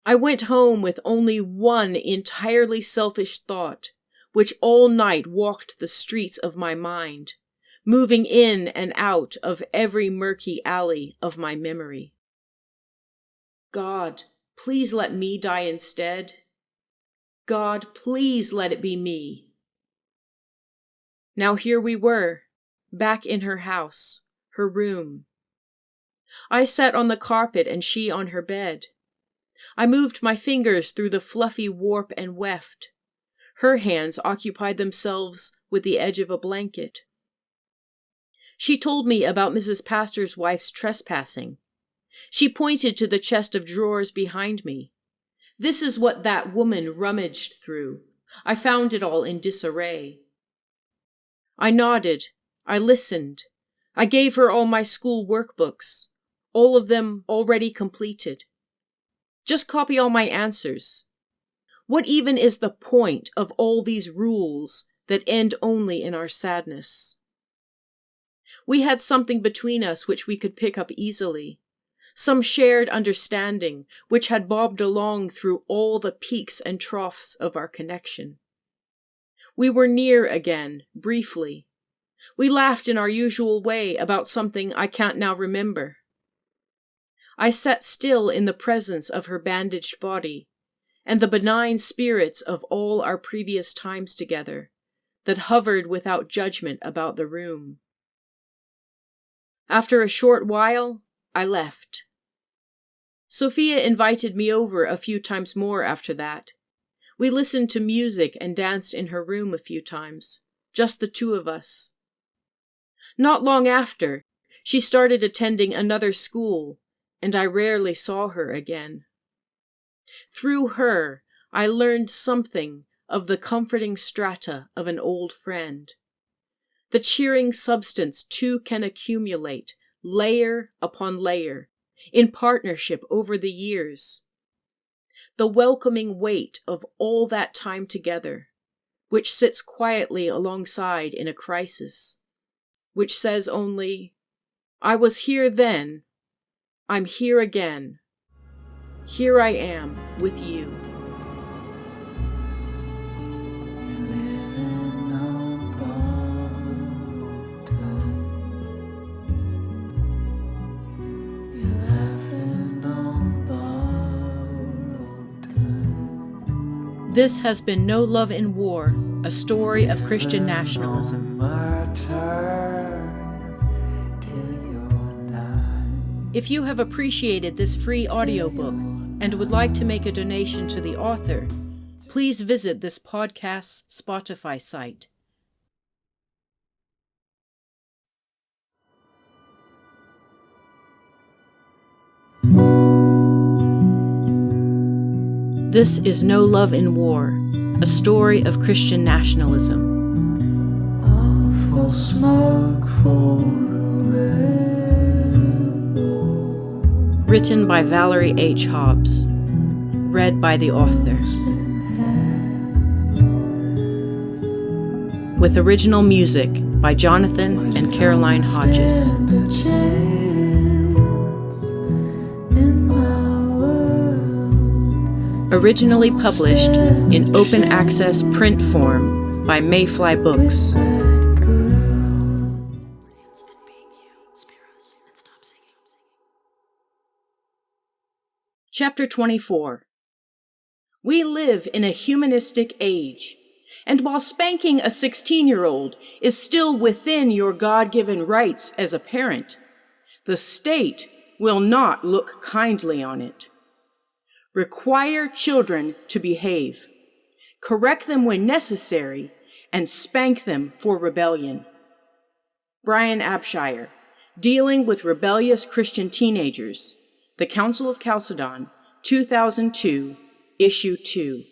I went home with only one entirely selfish thought, which all night walked the streets of my mind, moving in and out of every murky alley of my memory. God, please let me die instead. God, please let it be me. Now here we were, back in her house, her room. I sat on the carpet and she on her bed. I moved my fingers through the fluffy warp and weft. Her hands occupied themselves with the edge of a blanket. She told me about Mrs. Pastor's wife's trespassing. She pointed to the chest of drawers behind me. This is what that woman rummaged through. I found it all in disarray. I nodded. I listened. I gave her all my school workbooks, all of them already completed. Just copy all my answers. What even is the point of all these rules that end only in our sadness? We had something between us which we could pick up easily, some shared understanding which had bobbed along through all the peaks and troughs of our connection. We were near again, briefly. We laughed in our usual way about something I can't now remember. I sat still in the presence of her bandaged body, and the benign spirits of all our previous times together, that hovered without judgment about the room. After a short while, I left. Sophia invited me over a few times more after that. We listened to music and danced in her room a few times, just the two of us. Not long after, she started attending another school, and I rarely saw her again. Through her, I learned something of the comforting strata of an old friend. The cheering substance two can accumulate, layer upon layer, in partnership over the years. The welcoming weight of all that time together, which sits quietly alongside in a crisis, which says only, I was here then, I'm here again. Here I am with you. This has been No Love in War, a story of Christian nationalism. If you have appreciated this free audiobook and would like to make a donation to the author, please visit this podcast's Spotify site. This is No Love in War, a story of Christian nationalism. Awful smoke for Written by Valerie H. Hobbs. Read by the author. With original music by Jonathan and Caroline Hodges. Originally published in open access print form by Mayfly Books. Chapter 24. We live in a humanistic age, and while spanking a 16-year-old is still within your God-given rights as a parent, the state will not look kindly on it. Require children to behave, correct them when necessary, and spank them for rebellion. Brian Abshire, Dealing with Rebellious Christian Teenagers, The Council of Chalcedon, 2002, Issue 2.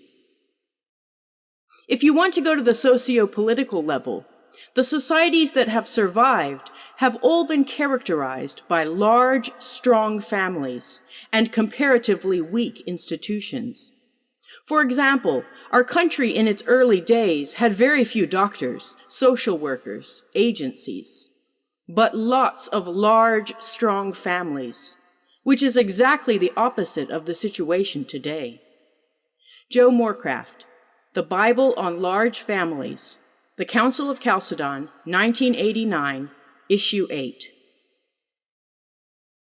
If you want to go to the socio-political level, the societies that have survived have all been characterized by large, strong families and comparatively weak institutions. For example, our country in its early days had very few doctors, social workers, agencies, but lots of large, strong families, which is exactly the opposite of the situation today. Joe Morecraft, The Bible on Large Families, The Council of Chalcedon, 1989, Issue 8.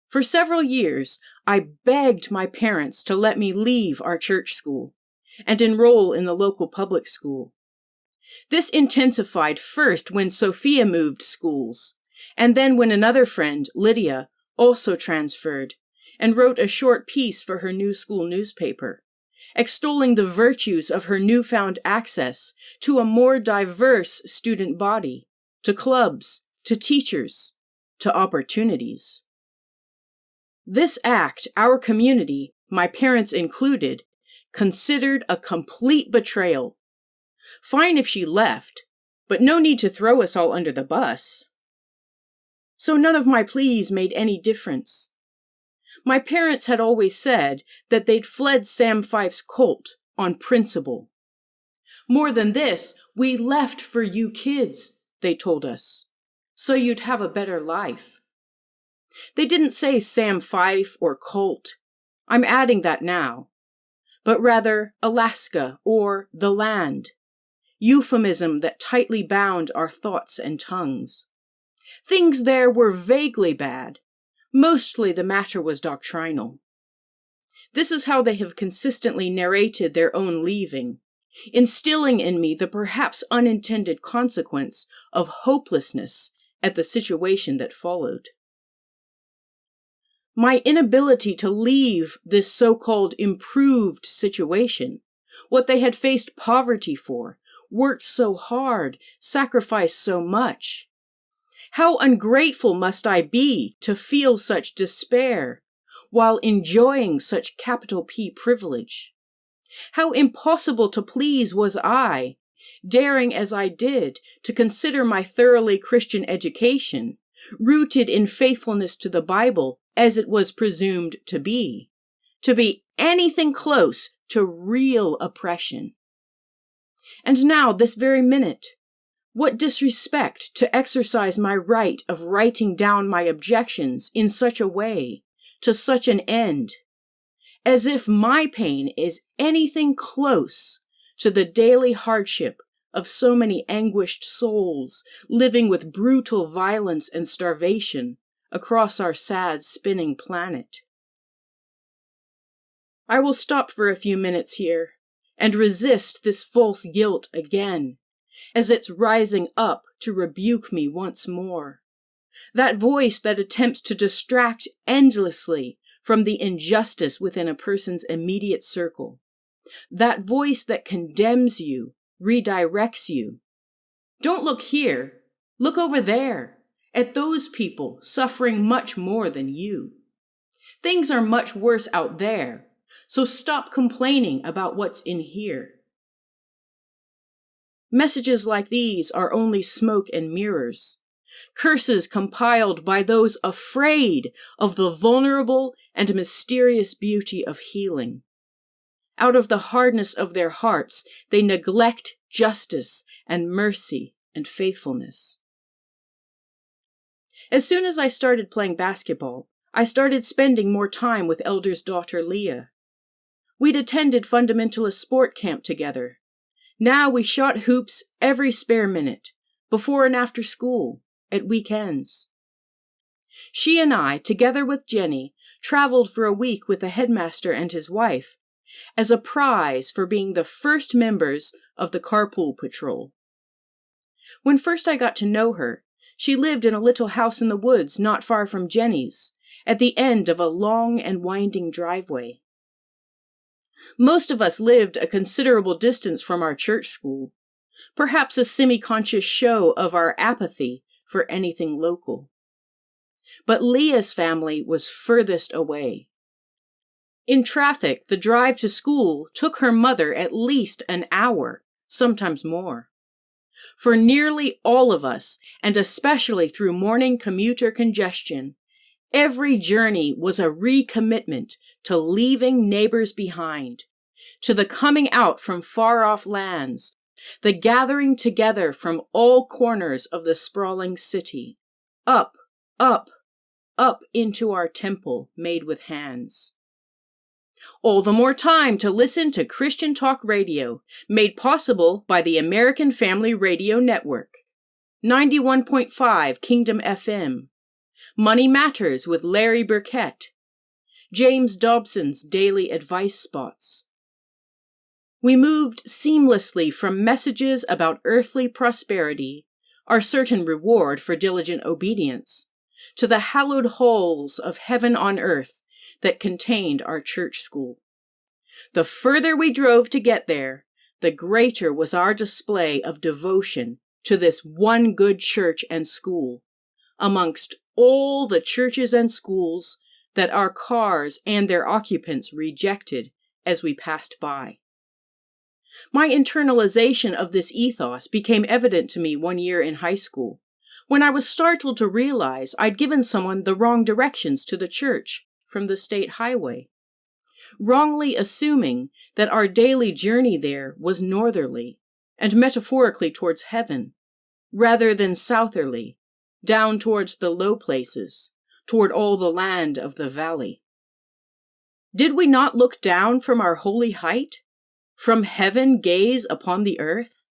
For several years, I begged my parents to let me leave our church school and enroll in the local public school. This intensified first when Sophia moved schools, and then when another friend, Lydia, also transferred and wrote a short piece for her new school newspaper, extolling the virtues of her newfound access to a more diverse student body, to clubs, to teachers, to opportunities. This act, our community, my parents included, considered a complete betrayal. Fine if she left, but no need to throw us all under the bus. So none of my pleas made any difference. My parents had always said that they'd fled Sam Fife's cult on principle. More than this, we left for you kids, they told us, so you'd have a better life. They didn't say Sam Fife or cult. I'm adding that now. But rather Alaska or the land, euphemism that tightly bound our thoughts and tongues. Things there were vaguely bad. Mostly the matter was doctrinal. This is how they have consistently narrated their own leaving, instilling in me the perhaps unintended consequence of hopelessness at the situation that followed. My inability to leave this so-called improved situation, what they had faced poverty for, worked so hard, sacrificed so much. How ungrateful must I be to feel such despair while enjoying such capital P privilege? How impossible to please was I, daring as I did to consider my thoroughly Christian education, rooted in faithfulness to the Bible as it was presumed to be anything close to real oppression. And now, this very minute, what disrespect to exercise my right of writing down my objections in such a way, to such an end, as if my pain is anything close to the daily hardship of so many anguished souls living with brutal violence and starvation across our sad spinning planet. I will stop for a few minutes here and resist this false guilt again, as it's rising up to rebuke me once more. That voice that attempts to distract endlessly from the injustice within a person's immediate circle. That voice that condemns you, redirects you. Don't look here. Look over there, at those people suffering much more than you. Things are much worse out there, so stop complaining about what's in here. Messages like these are only smoke and mirrors, curses compiled by those afraid of the vulnerable and mysterious beauty of healing. Out of the hardness of their hearts, they neglect justice and mercy and faithfulness. As soon as I started playing basketball, I started spending more time with Elder's daughter Leah. We'd attended fundamentalist sport camp together. Now we shot hoops every spare minute, before and after school, at weekends. She and I, together with Jenny, traveled for a week with the headmaster and his wife, as a prize for being the first members of the carpool patrol. When first I got to know her, she lived in a little house in the woods not far from Jenny's, at the end of a long and winding driveway. Most of us lived a considerable distance from our church school, perhaps a semi-conscious show of our apathy for anything local. But Leah's family was furthest away. In traffic, the drive to school took her mother at least an hour, sometimes more. For nearly all of us, and especially through morning commuter congestion, every journey was a recommitment to leaving neighbors behind, to the coming out from far-off lands, the gathering together from all corners of the sprawling city, up, up, up into our temple made with hands. All the more time to listen to Christian talk radio, made possible by the American Family Radio Network, 91.5 Kingdom FM, Money Matters with Larry Burkett, James Dobson's daily advice spots. We moved seamlessly from messages about earthly prosperity, our certain reward for diligent obedience, to the hallowed halls of heaven on earth that contained our church school. The further we drove to get there, the greater was our display of devotion to this one good church and school, amongst all the churches and schools that our cars and their occupants rejected as we passed by. My internalization of this ethos became evident to me one year in high school, when I was startled to realize I'd given someone the wrong directions to the church from the state highway, wrongly assuming that our daily journey there was northerly and metaphorically towards heaven, rather than southerly, down towards the low places, toward all the land of the valley. Did we not look down from our holy height, from heaven gaze upon the earth?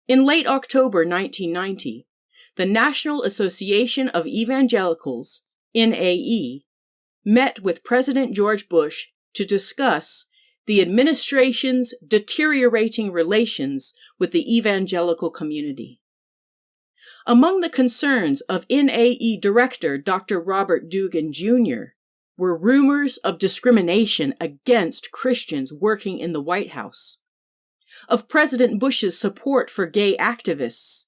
In late October 1990, the National Association of Evangelicals, NAE, met with President George Bush to discuss the administration's deteriorating relations with the evangelical community. Among the concerns of NAE Director Dr. Robert Dugan Jr. were rumors of discrimination against Christians working in the White House, of President Bush's support for gay activists,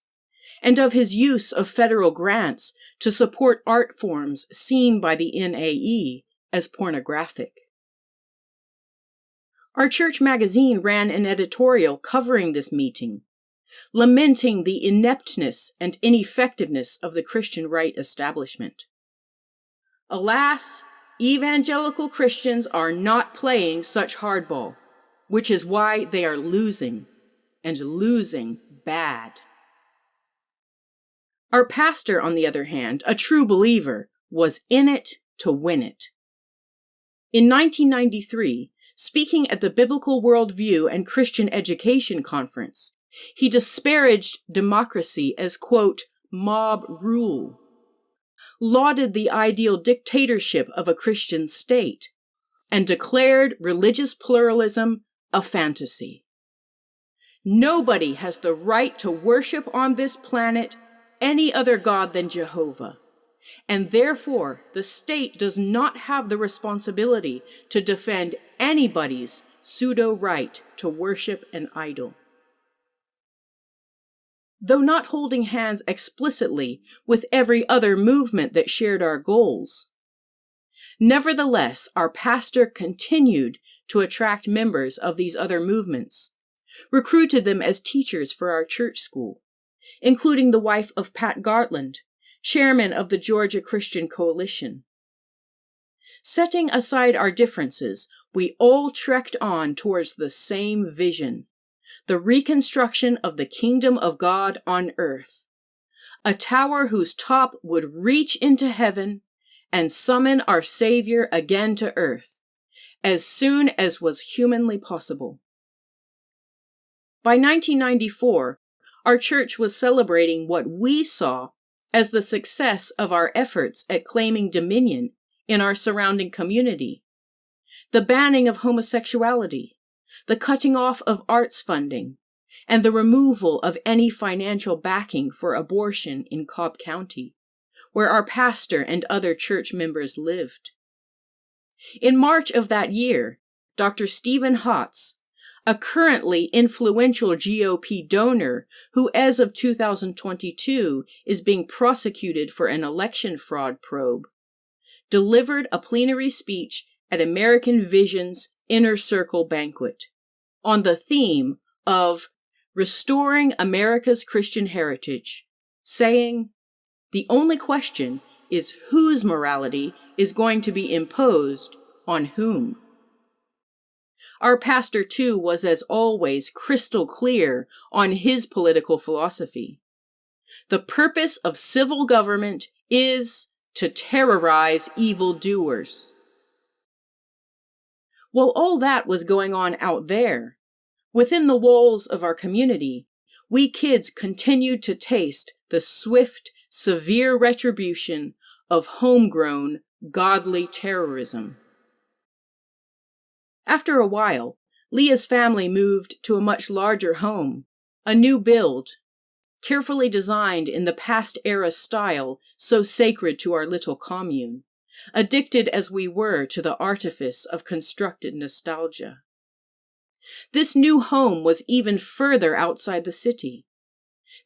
and of his use of federal grants to support art forms seen by the NAE as pornographic. Our church magazine ran an editorial covering this meeting, lamenting the ineptness and ineffectiveness of the Christian right establishment. Alas, evangelical Christians are not playing such hardball, which is why they are losing, and losing bad. Our pastor, on the other hand, a true believer, was in it to win it. In 1993, speaking at the Biblical Worldview and Christian Education Conference, he disparaged democracy as, quote, mob rule, lauded the ideal dictatorship of a Christian state, and declared religious pluralism a fantasy. Nobody has the right to worship on this planet any other God than Jehovah, and therefore the state does not have the responsibility to defend anybody's pseudo-right to worship an idol. Though not holding hands explicitly with every other movement that shared our goals, nevertheless, our pastor continued to attract members of these other movements, recruited them as teachers for our church school, including the wife of Pat Gartland, chairman of the Georgia Christian Coalition. Setting aside our differences, we all trekked on towards the same vision, the reconstruction of the kingdom of God on earth, a tower whose top would reach into heaven and summon our Savior again to earth, as soon as was humanly possible. By 1994, our church was celebrating what we saw as the success of our efforts at claiming dominion in our surrounding community, the banning of homosexuality, the cutting off of arts funding, and the removal of any financial backing for abortion in Cobb County, where our pastor and other church members lived. In March of that year, Dr. Stephen Hobbs, a currently influential GOP donor who as of 2022 is being prosecuted for an election fraud probe, delivered a plenary speech at American Vision's Inner Circle banquet on the theme of restoring America's Christian heritage, saying, "The only question is whose morality is going to be imposed on whom." Our pastor, too, was as always crystal clear on his political philosophy. The purpose of civil government is to terrorize evildoers. While all that was going on out there, within the walls of our community, we kids continued to taste the swift, severe retribution of homegrown, godly terrorism. After a while, Leah's family moved to a much larger home, a new build, carefully designed in the past-era style so sacred to our little commune, addicted as we were to the artifice of constructed nostalgia. This new home was even further outside the city.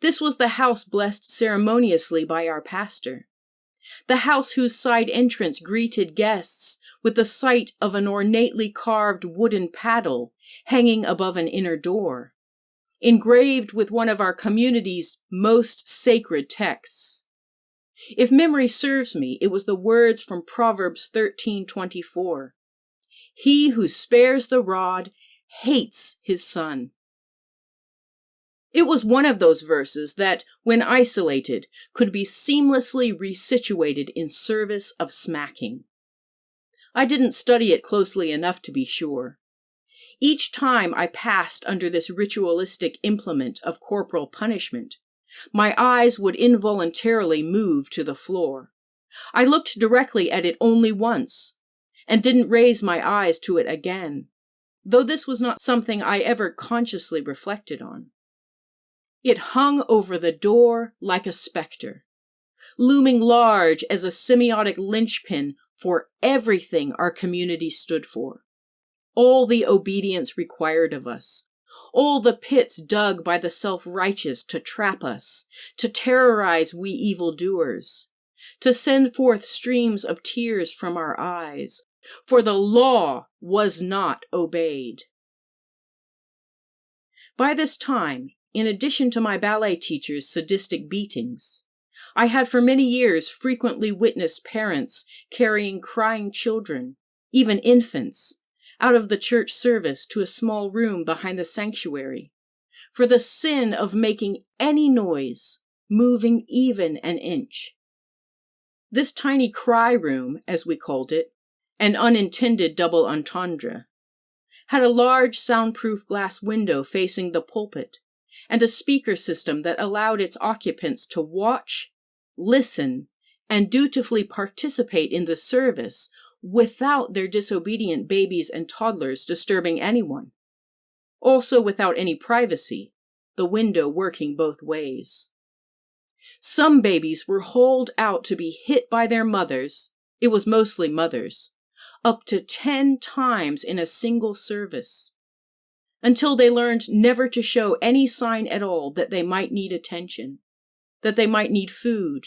This was the house blessed ceremoniously by our pastor, the house whose side entrance greeted guests with the sight of an ornately carved wooden paddle hanging above an inner door, engraved with one of our community's most sacred texts. If memory serves me, it was the words from Proverbs 13:24. He who spares the rod hates his son. It was one of those verses that, when isolated, could be seamlessly resituated in service of smacking. I didn't study it closely enough to be sure. Each time I passed under this ritualistic implement of corporal punishment, my eyes would involuntarily move to the floor. I looked directly at it only once, and didn't raise my eyes to it again, though this was not something I ever consciously reflected on. It hung over the door like a specter, looming large as a semiotic linchpin for everything our community stood for. All the obedience required of us, all the pits dug by the self-righteous to trap us, to terrorize we evildoers, to send forth streams of tears from our eyes, for the law was not obeyed. By this time, in addition to my ballet teacher's sadistic beatings, I had for many years frequently witnessed parents carrying crying children, even infants, out of the church service to a small room behind the sanctuary, for the sin of making any noise, moving even an inch. This tiny cry room, as we called it, an unintended double entendre, had a large soundproof glass window facing the pulpit, and a speaker system that allowed its occupants to watch, listen, and dutifully participate in the service without their disobedient babies and toddlers disturbing anyone. Also without any privacy, the window working both ways. Some babies were hauled out to be hit by their mothers, it was mostly mothers, up to 10 times in a single service, until they learned never to show any sign at all that they might need attention, that they might need food,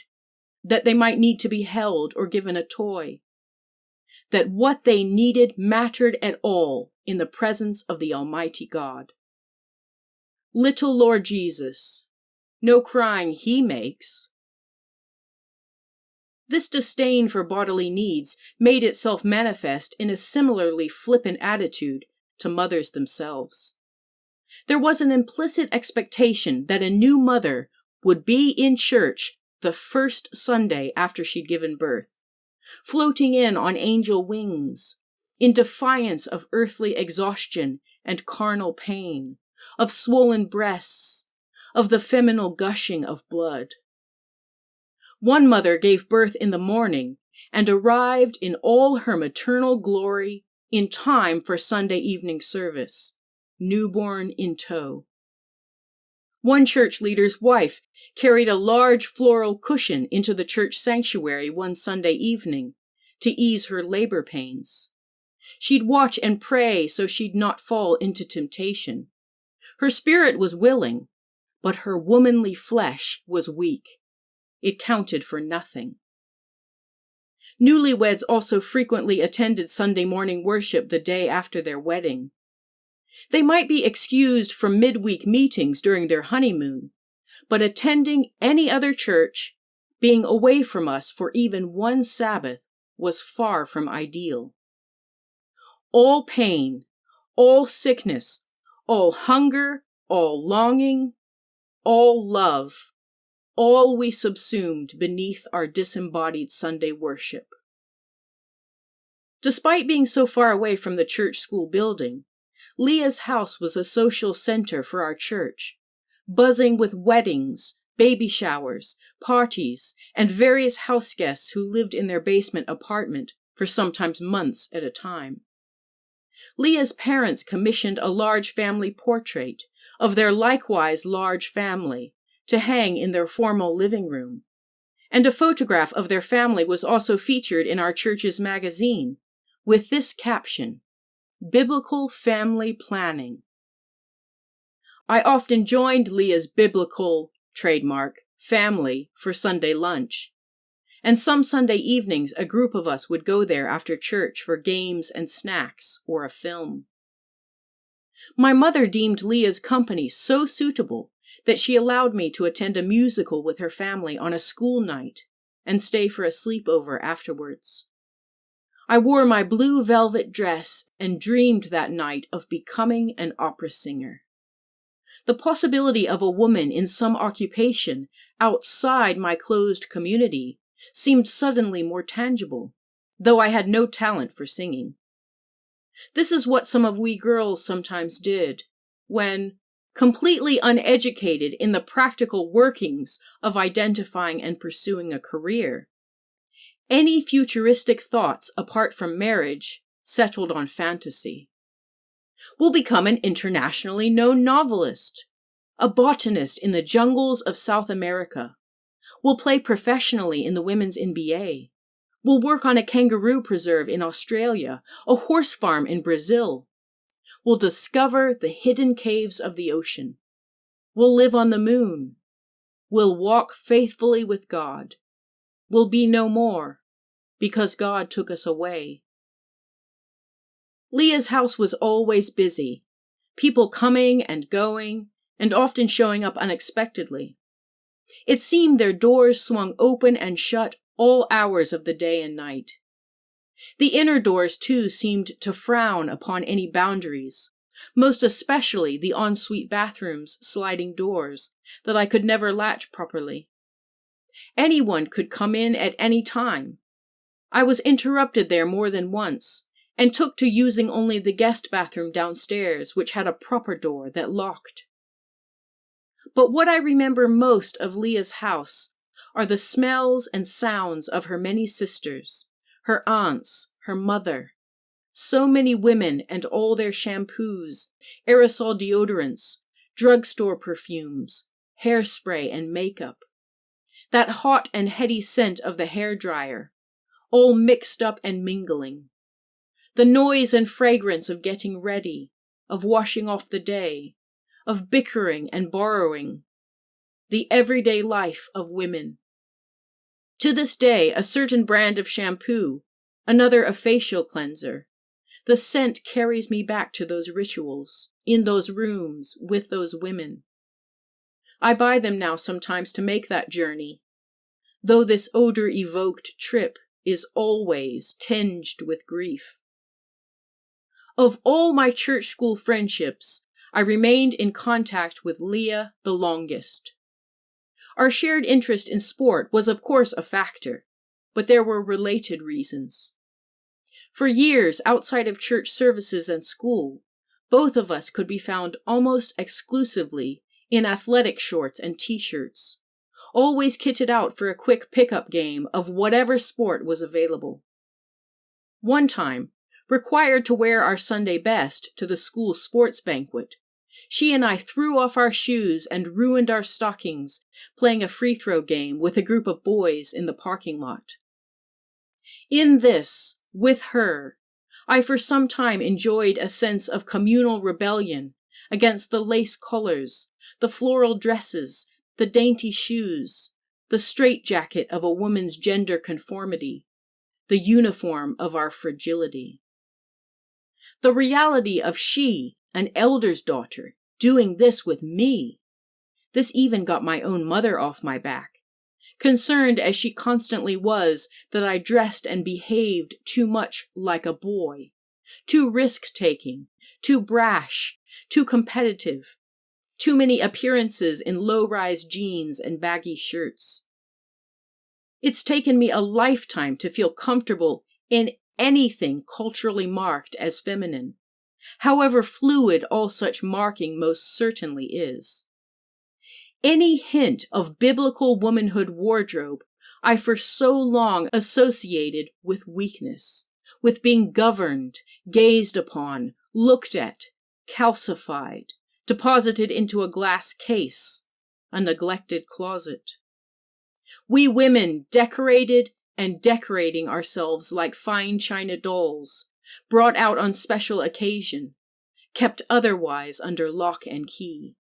that they might need to be held or given a toy, that what they needed mattered at all in the presence of the Almighty God. Little Lord Jesus, no crying he makes. This disdain for bodily needs made itself manifest in a similarly flippant attitude to mothers themselves. There was an implicit expectation that a new mother would be in church the first Sunday after she'd given birth, floating in on angel wings, in defiance of earthly exhaustion and carnal pain, of swollen breasts, of the feminine gushing of blood. One mother gave birth in the morning and arrived in all her maternal glory in time for Sunday evening service, newborn in tow. One church leader's wife carried a large floral cushion into the church sanctuary one Sunday evening to ease her labor pains. She'd watch and pray so she'd not fall into temptation. Her spirit was willing, but her womanly flesh was weak. It counted for nothing. Newlyweds also frequently attended Sunday morning worship the day after their wedding. They might be excused from midweek meetings during their honeymoon, but attending any other church, being away from us for even one Sabbath, was far from ideal. All pain, all sickness, all hunger, all longing, all love, all we subsumed beneath our disembodied Sunday worship. Despite being so far away from the church school building, Leah's house was a social center for our church, buzzing with weddings, baby showers, parties, and various house guests who lived in their basement apartment for sometimes months at a time. Leah's parents commissioned a large family portrait of their likewise large family to hang in their formal living room, and a photograph of their family was also featured in our church's magazine, with this caption: Biblical Family Planning. I often joined Leah's biblical, trademark, family for Sunday lunch, and some Sunday evenings a group of us would go there after church for games and snacks or a film. My mother deemed Leah's company so suitable that she allowed me to attend a musical with her family on a school night and stay for a sleepover afterwards. I wore my blue velvet dress and dreamed that night of becoming an opera singer. The possibility of a woman in some occupation outside my closed community seemed suddenly more tangible, though I had no talent for singing. This is what some of we girls sometimes did when, completely uneducated in the practical workings of identifying and pursuing a career, any futuristic thoughts apart from marriage settled on fantasy. We'll become an internationally known novelist, a botanist in the jungles of South America. We'll play professionally in the women's NBA. We'll work on a kangaroo preserve in Australia, a horse farm in Brazil. We'll discover the hidden caves of the ocean. We'll live on the moon. We'll walk faithfully with God. We'll be no more, because God took us away. Leah's house was always busy, people coming and going, and often showing up unexpectedly. It seemed their doors swung open and shut all hours of the day and night. The inner doors, too, seemed to frown upon any boundaries, most especially the ensuite bathroom's sliding doors that I could never latch properly. Anyone could come in at any time. I was interrupted there more than once, and took to using only the guest bathroom downstairs, which had a proper door that locked. But what I remember most of Leah's house are the smells and sounds of her many sisters, her aunts, her mother, so many women and all their shampoos, aerosol deodorants, drugstore perfumes, hairspray and makeup, that hot and heady scent of the hairdryer, all mixed up and mingling, the noise and fragrance of getting ready, of washing off the day, of bickering and borrowing, the everyday life of women. To this day, a certain brand of shampoo, another a facial cleanser, the scent carries me back to those rituals, in those rooms, with those women. I buy them now sometimes to make that journey, though this odor-evoked trip is always tinged with grief. Of all my church school friendships, I remained in contact with Leah the longest. Our shared interest in sport was of course a factor, but there were related reasons. For years outside of church services and school, both of us could be found almost exclusively in athletic shorts and t-shirts, always kitted out for a quick pickup game of whatever sport was available. One time, required to wear our Sunday best to the school sports banquet, she and I threw off our shoes and ruined our stockings playing a free throw game with a group of boys in the parking lot. In this, with her, I for some time enjoyed a sense of communal rebellion against the lace collars, the floral dresses, the dainty shoes, the straitjacket of a woman's gender conformity, the uniform of our fragility. The reality of she, an elder's daughter, doing this with me. This even got my own mother off my back, concerned as she constantly was that I dressed and behaved too much like a boy, too risk-taking, too brash, too competitive, too many appearances in low-rise jeans and baggy shirts. It's taken me a lifetime to feel comfortable in anything culturally marked as feminine, however fluid all such marking most certainly is. Any hint of biblical womanhood wardrobe I for so long associated with weakness, with being governed, gazed upon, looked at, calcified, deposited into a glass case, a neglected closet. We women decorated and decorating ourselves like fine china dolls, brought out on special occasion, kept otherwise under lock and key.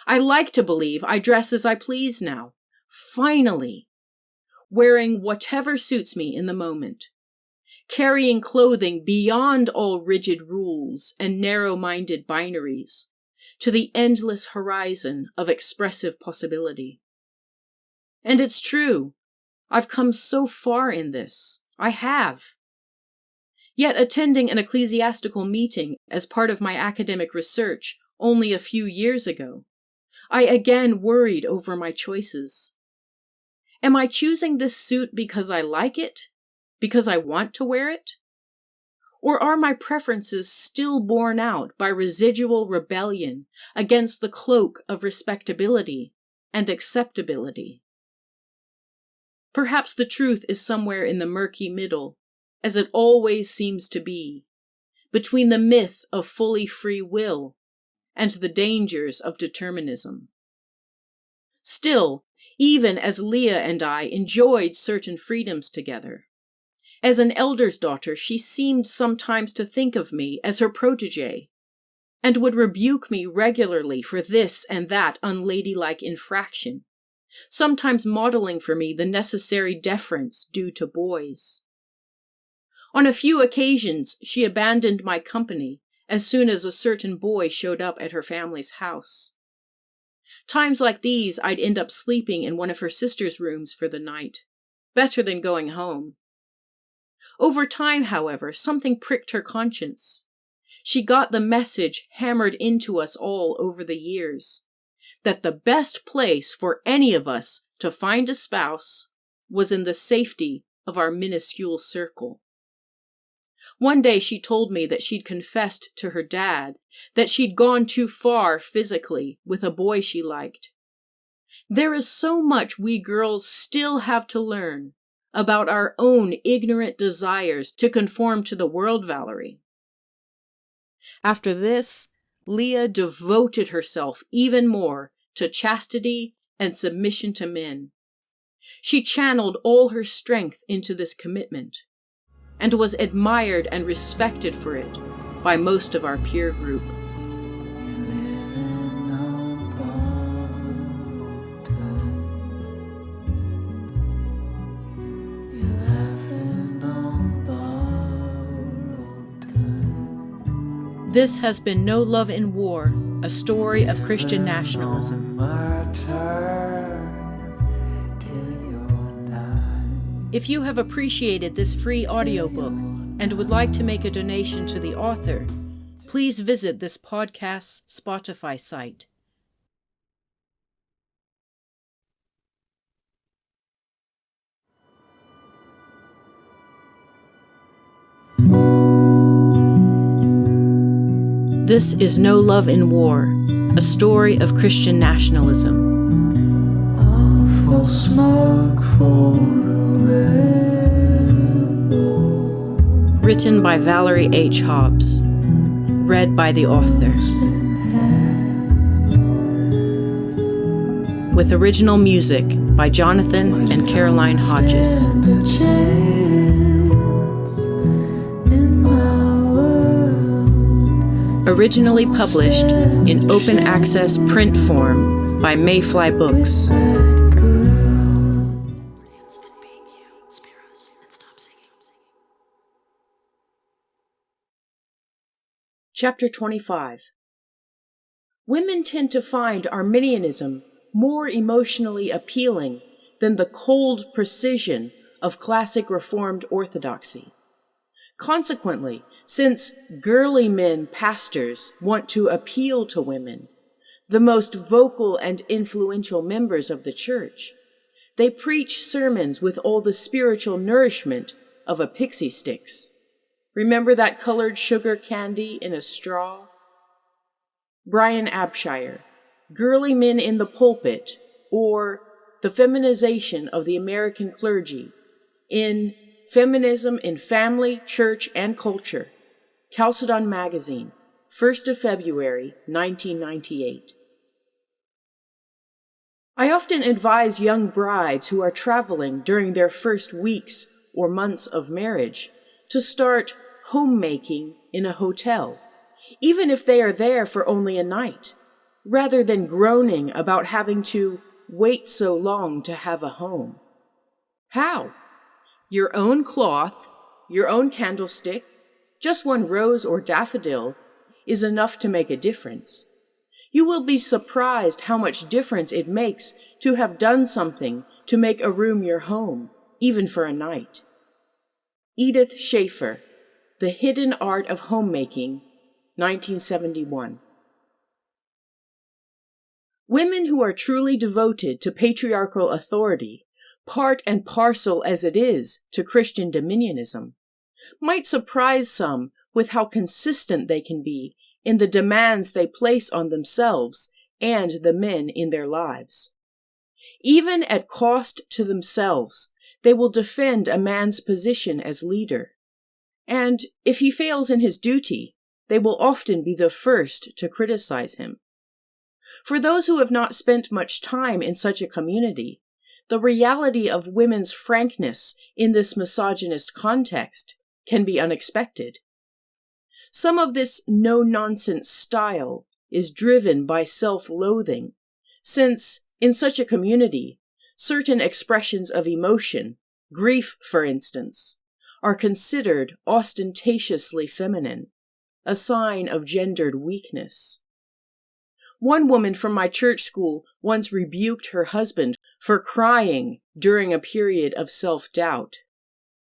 I like to believe I dress as I please now. Finally. wearing whatever suits me in the moment, carrying clothing beyond all rigid rules and narrow-minded binaries to the endless horizon of expressive possibility. And it's true, I've come so far in this. I have. Yet attending an ecclesiastical meeting as part of my academic research only a few years ago, I again worried over my choices. Am I choosing this suit because I like it? Because I want to wear it? Or are my preferences still borne out by residual rebellion against the cloak of respectability and acceptability? Perhaps the truth is somewhere in the murky middle, as it always seems to be, between the myth of fully free will and the dangers of determinism. Still, even as Leah and I enjoyed certain freedoms together, as an elder's daughter, she seemed sometimes to think of me as her protégé, and would rebuke me regularly for this and that unladylike infraction, sometimes modeling for me the necessary deference due to boys. On a few occasions, she abandoned my company as soon as a certain boy showed up at her family's house. Times like these, I'd end up sleeping in one of her sister's rooms for the night, better than going home. Over time, however, something pricked her conscience. She got the message hammered into us all over the years, that the best place for any of us to find a spouse was in the safety of our minuscule circle. One day she told me that she'd confessed to her dad that she'd gone too far physically with a boy she liked. There is so much we girls still have to learn about our own ignorant desires to conform to the world, Valerie. After this, Leah devoted herself even more to chastity and submission to men. She channeled all her strength into this commitment, and was admired and respected for it by most of our peer group. This has been No Love in War, a story of Christian nationalism. If you have appreciated this free audiobook and would like to make a donation to the author, please visit this podcast's Spotify site. This is No Love in War, a story of Christian nationalism. Awful smoke for Written by Valerie H. Hobbs. Read by the author. With original music by Jonathan and Caroline Hodges. Originally published in open access print form by Mayfly Books. Chapter 25. Women tend to find Arminianism more emotionally appealing than the cold precision of classic Reformed orthodoxy. Consequently, since girly men pastors want to appeal to women, the most vocal and influential members of the church, they preach sermons with all the spiritual nourishment of a pixie sticks. Remember that colored sugar candy in a straw? Brian Abshire, Girly Men in the Pulpit, or The Feminization of the American Clergy, in Feminism in Family, Church, and Culture, Chalcedon Magazine, 1st of February, 1998. I often advise young brides who are traveling during their first weeks or months of marriage to start homemaking in a hotel, even if they are there for only a night, rather than groaning about having to wait so long to have a home. How? Your own cloth, your own candlestick, just one rose or daffodil is enough to make a difference. You will be surprised how much difference it makes to have done something to make a room your home, even for a night. Edith Schaeffer, The Hidden Art of Homemaking, 1971. Women who are truly devoted to patriarchal authority, part and parcel as it is to Christian Dominionism, might surprise some with how consistent they can be in the demands they place on themselves and the men in their lives. Even at cost to themselves, they will defend a man's position as leader. And if he fails in his duty, they will often be the first to criticize him. For those who have not spent much time in such a community, the reality of women's frankness in this misogynist context can be unexpected. Some of this no-nonsense style is driven by self-loathing, since, in such a community, certain expressions of emotion, grief for instance, are considered ostentatiously feminine, a sign of gendered weakness. One woman from my church school once rebuked her husband for crying during a period of self-doubt.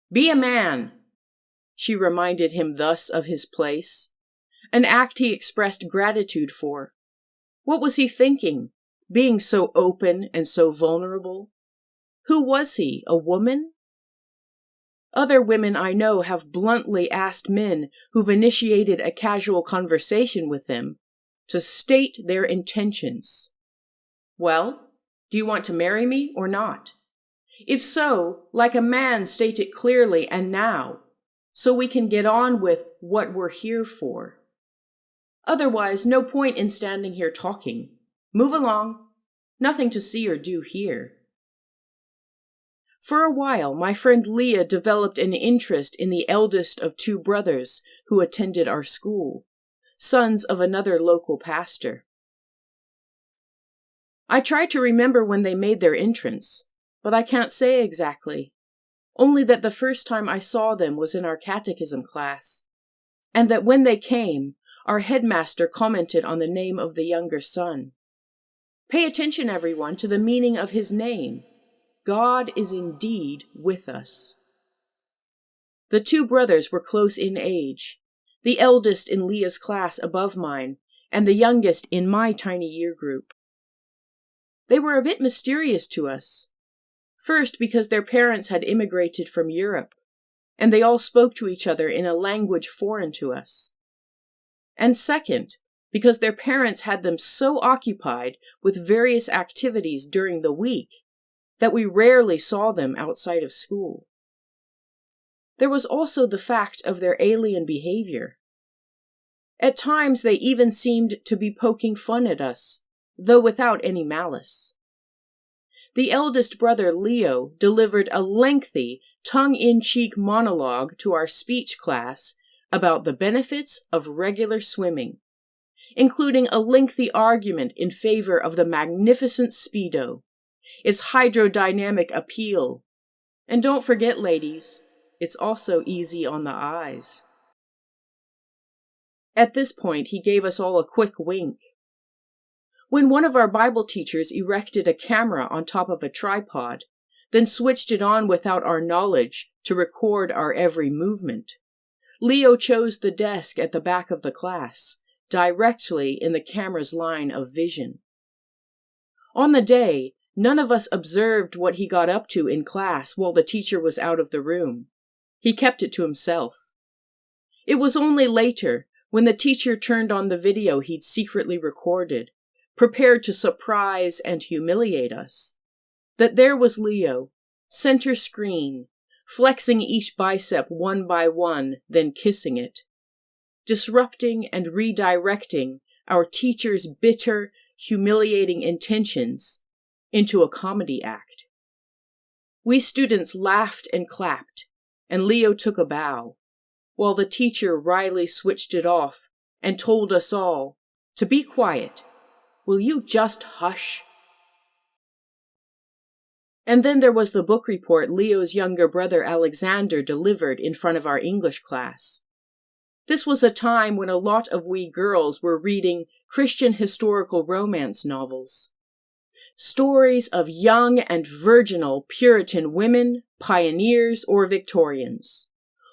"Be a man," she reminded him thus of his place, an act he expressed gratitude for. What was he thinking, being so open and so vulnerable? Who was he, a woman? Other women I know have bluntly asked men who've initiated a casual conversation with them to state their intentions. Well, do you want to marry me or not? If so, like a man, state it clearly and now, so we can get on with what we're here for. Otherwise, no point in standing here talking. Move along. Nothing to see or do here. For a while, my friend Leah developed an interest in the eldest of two brothers who attended our school, sons of another local pastor. I tried to remember when they made their entrance, but I can't say exactly, only that the first time I saw them was in our catechism class, and that when they came, our headmaster commented on the name of the younger son. Pay attention, everyone, to the meaning of his name. God is indeed with us. The two brothers were close in age, the eldest in Leah's class above mine, and the youngest in my tiny year group. They were a bit mysterious to us. First, because their parents had immigrated from Europe, and they all spoke to each other in a language foreign to us. And second, because their parents had them so occupied with various activities during the week that we rarely saw them outside of school. There was also the fact of their alien behavior. At times they even seemed to be poking fun at us, though without any malice. The eldest brother, Leo, delivered a lengthy, tongue-in-cheek monologue to our speech class about the benefits of regular swimming, including a lengthy argument in favor of the magnificent Speedo, its hydrodynamic appeal, and don't forget, ladies, it's also easy on the eyes. At this point, he gave us all a quick wink. When one of our Bible teachers erected a camera on top of a tripod, then switched it on without our knowledge to record our every movement, Leo chose the desk at the back of the class, directly in the camera's line of vision. On the day, none of us observed what he got up to in class while the teacher was out of the room. He kept it to himself. It was only later, when the teacher turned on the video he'd secretly recorded, prepared to surprise and humiliate us, that there was Leo, center screen, flexing each bicep one by one, then kissing it, disrupting and redirecting our teacher's bitter, humiliating intentions into a comedy act. We students laughed and clapped, and Leo took a bow, while the teacher wryly switched it off and told us all to be quiet. Will you just hush? And then there was the book report Leo's younger brother Alexander delivered in front of our English class. This was a time when a lot of we girls were reading Christian historical romance novels. Stories of young and virginal Puritan women, pioneers, or Victorians,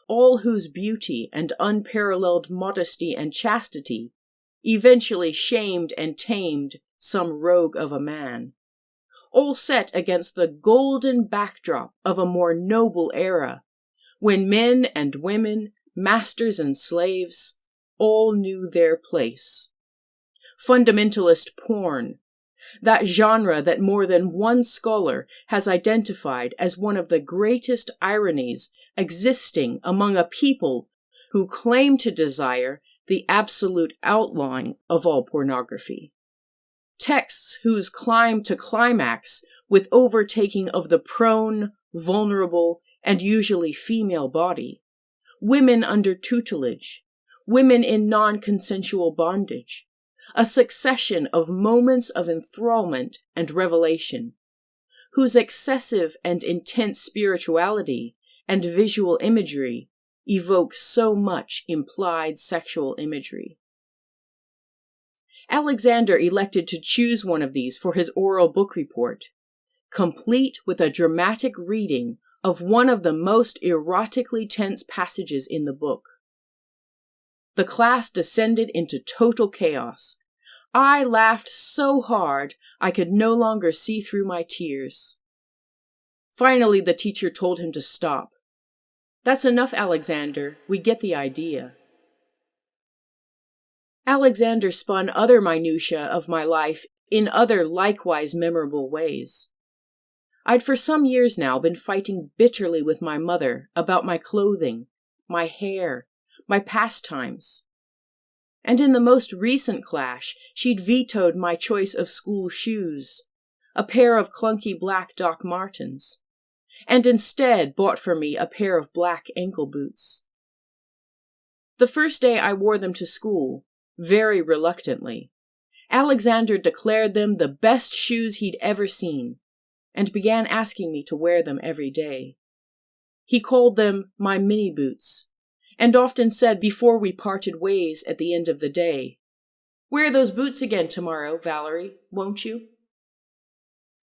all whose beauty and unparalleled modesty and chastity eventually shamed and tamed some rogue of a man, all set against the golden backdrop of a more noble era, when men and women, masters and slaves, all knew their place. Fundamentalist porn, that genre that more than one scholar has identified as one of the greatest ironies existing among a people who claim to desire the absolute outlawing of all pornography. Texts whose climb to climax with overtaking of the prone, vulnerable, and usually female body, women under tutelage, women in non-consensual bondage, a succession of moments of enthrallment and revelation, whose excessive and intense spirituality and visual imagery evoke so much implied sexual imagery. Alexander elected to choose one of these for his oral book report, complete with a dramatic reading of one of the most erotically tense passages in the book. The class descended into total chaos. I laughed so hard I could no longer see through my tears. Finally, the teacher told him to stop. "That's enough, Alexander. We get the idea." Alexander spun other minutiae of my life in other likewise memorable ways. I'd for some years now been fighting bitterly with my mother about my clothing, my hair, my pastimes. And in the most recent clash, she'd vetoed my choice of school shoes, a pair of clunky black Doc Martens, and instead bought for me a pair of black ankle boots. The first day I wore them to school, very reluctantly, Alexander declared them the best shoes he'd ever seen, and began asking me to wear them every day. He called them my mini boots, and often said before we parted ways at the end of the day, "Wear those boots again tomorrow, Valerie, won't you?"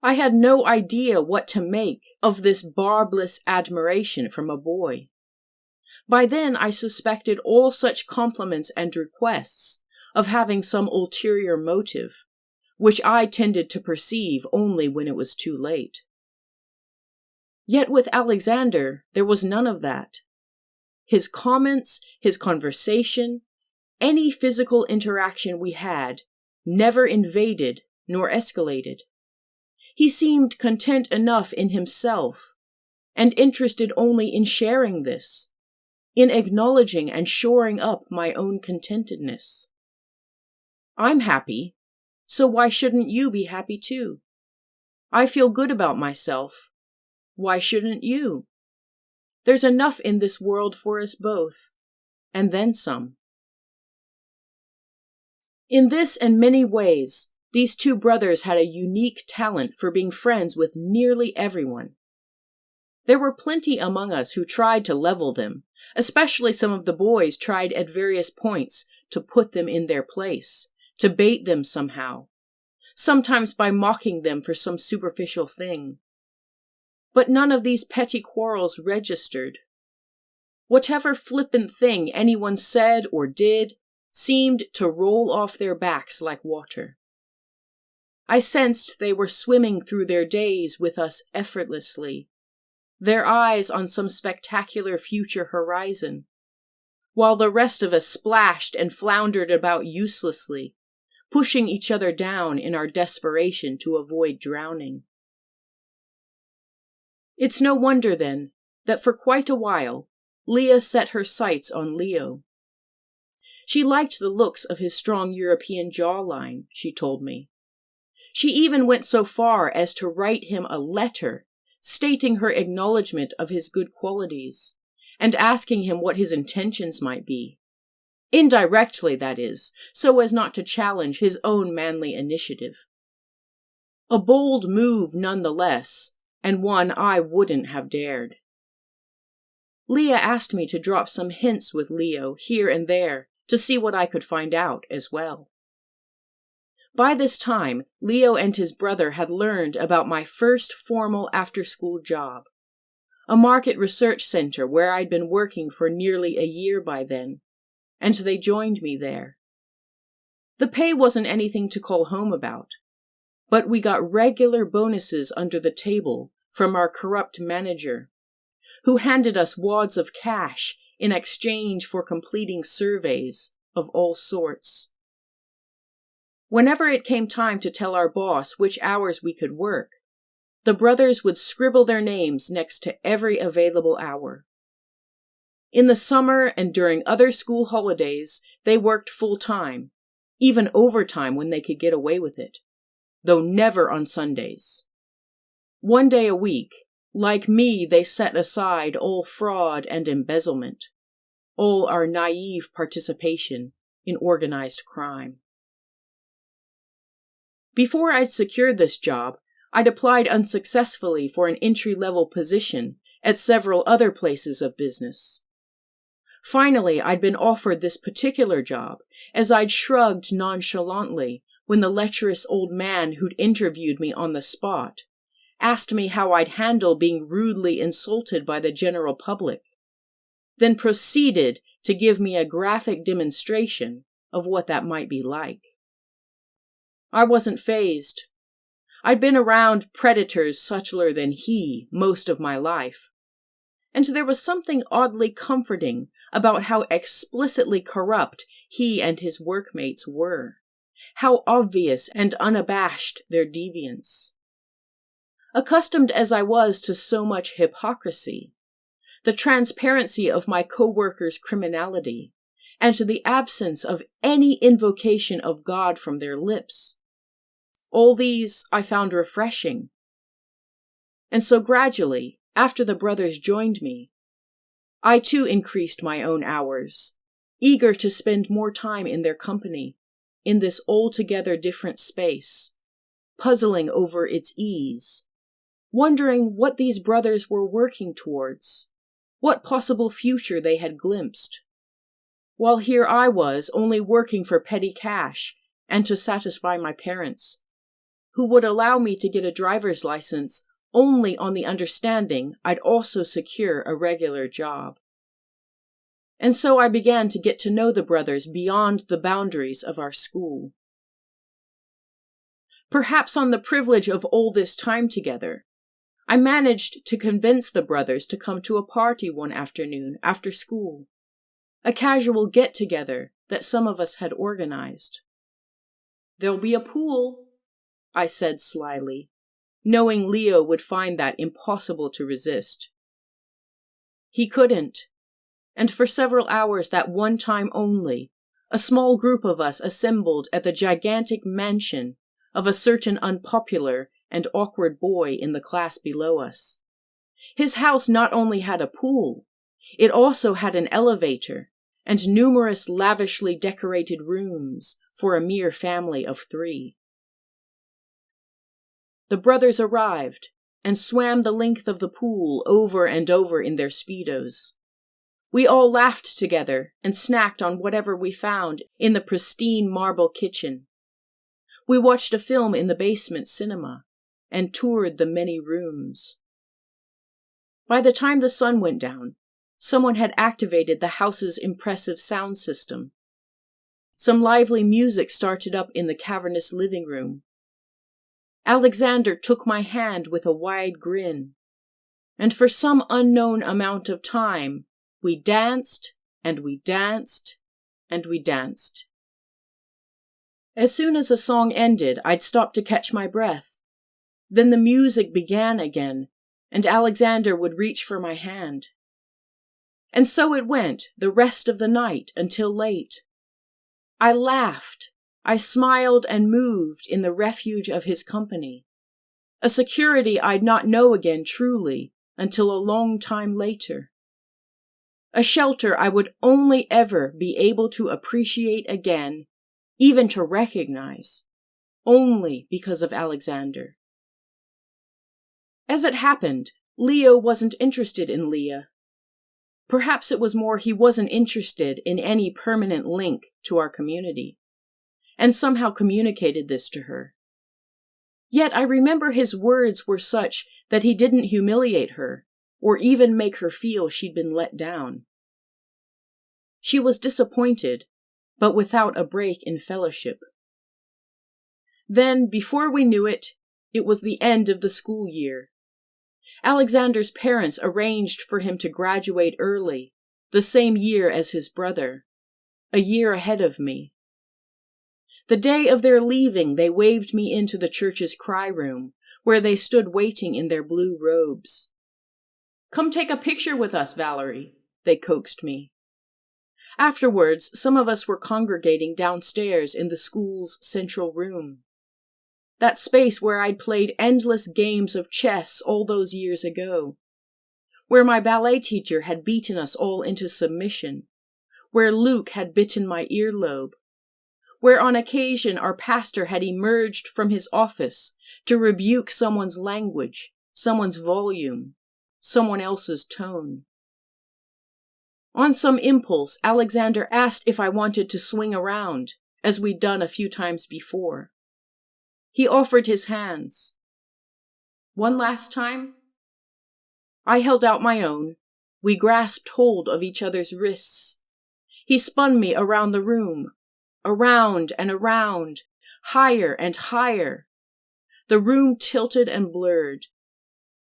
I had no idea what to make of this barbless admiration from a boy. By then I suspected all such compliments and requests of having some ulterior motive, which I tended to perceive only when it was too late. Yet with Alexander, there was none of that. His comments, his conversation, any physical interaction we had, never invaded nor escalated. He seemed content enough in himself, and interested only in sharing this, in acknowledging and shoring up my own contentedness. I'm happy, so why shouldn't you be happy too? I feel good about myself. Why shouldn't you? There's enough in this world for us both, and then some. In this and many ways, these two brothers had a unique talent for being friends with nearly everyone. There were plenty among us who tried to level them, especially some of the boys tried at various points to put them in their place, to bait them somehow, sometimes by mocking them for some superficial thing. But none of these petty quarrels registered. Whatever flippant thing anyone said or did seemed to roll off their backs like water. I sensed they were swimming through their days with us effortlessly, their eyes on some spectacular future horizon, while the rest of us splashed and floundered about uselessly, pushing each other down in our desperation to avoid drowning. It's no wonder, then, that for quite a while, Leah set her sights on Leo. She liked the looks of his strong European jawline, she told me. She even went so far as to write him a letter stating her acknowledgement of his good qualities, and asking him what his intentions might be. Indirectly, that is, so as not to challenge his own manly initiative. A bold move nonetheless, and one I wouldn't have dared. Leah asked me to drop some hints with Leo here and there to see what I could find out as well. By this time, Leo and his brother had learned about my first formal after-school job, a market research center where I'd been working for nearly a year by then, and they joined me there. The pay wasn't anything to call home about, but we got regular bonuses under the table from our corrupt manager, who handed us wads of cash in exchange for completing surveys of all sorts. Whenever it came time to tell our boss which hours we could work, the brothers would scribble their names next to every available hour. In the summer and during other school holidays, they worked full-time, even overtime when they could get away with it, though never on Sundays. One day a week, like me, they set aside all fraud and embezzlement, all our naive participation in organized crime. Before I'd secured this job, I'd applied unsuccessfully for an entry-level position at several other places of business. Finally, I'd been offered this particular job, as I'd shrugged nonchalantly when the lecherous old man who'd interviewed me on the spot asked me how I'd handle being rudely insulted by the general public, then proceeded to give me a graphic demonstration of what that might be like. I wasn't fazed. I'd been around predators subtler than he most of my life, and there was something oddly comforting about how explicitly corrupt he and his workmates were, how obvious and unabashed their deviance. Accustomed as I was to so much hypocrisy, the transparency of my co-workers' criminality, and to the absence of any invocation of God from their lips, all these I found refreshing. And so gradually, after the brothers joined me, I too increased my own hours, eager to spend more time in their company, in this altogether different space, puzzling over its ease, wondering what these brothers were working towards, what possible future they had glimpsed, while here I was only working for petty cash and to satisfy my parents, who would allow me to get a driver's license only on the understanding I'd also secure a regular job. And so I began to get to know the brothers beyond the boundaries of our school. Perhaps on the privilege of all this time together, I managed to convince the brothers to come to a party one afternoon after school, a casual get-together that some of us had organized. "There'll be a pool," I said slyly, knowing Leo would find that impossible to resist. He couldn't, and for several hours that one time only, a small group of us assembled at the gigantic mansion of a certain unpopular and awkward boy in the class below us. His house not only had a pool, it also had an elevator and numerous lavishly decorated rooms for a mere family of 3. The brothers arrived and swam the length of the pool over and over in their Speedos. We all laughed together and snacked on whatever we found in the pristine marble kitchen. We watched a film in the basement cinema and toured the many rooms. By the time the sun went down, someone had activated the house's impressive sound system. Some lively music started up in the cavernous living room. Alexander took my hand with a wide grin, and for some unknown amount of time, we danced, and we danced, and we danced. As soon as a song ended, I'd stop to catch my breath. Then the music began again, and Alexander would reach for my hand. And so it went the rest of the night until late. I laughed, I smiled and moved in the refuge of his company, a security I'd not know again truly until a long time later. A shelter I would only ever be able to appreciate again, even to recognize, only because of Alexander. As it happened, Leo wasn't interested in Leah. Perhaps it was more he wasn't interested in any permanent link to our community, and somehow communicated this to her. Yet I remember his words were such that he didn't humiliate her, or even make her feel she'd been let down. She was disappointed, but without a break in fellowship. Then, before we knew it, it was the end of the school year. Alexander's parents arranged for him to graduate early, the same year as his brother, a year ahead of me. The day of their leaving, they waved me into the church's cry room, where they stood waiting in their blue robes. "Come take a picture with us, Valerie," they coaxed me. Afterwards, some of us were congregating downstairs in the school's central room. That space where I'd played endless games of chess all those years ago. Where my ballet teacher had beaten us all into submission. Where Luke had bitten my earlobe. Where on occasion our pastor had emerged from his office to rebuke someone's language, someone's volume, someone else's tone. On some impulse, Alexander asked if I wanted to swing around, as we'd done a few times before. He offered his hands. One last time? I held out my own. We grasped hold of each other's wrists. He spun me around the room, around and around, higher and higher. The room tilted and blurred.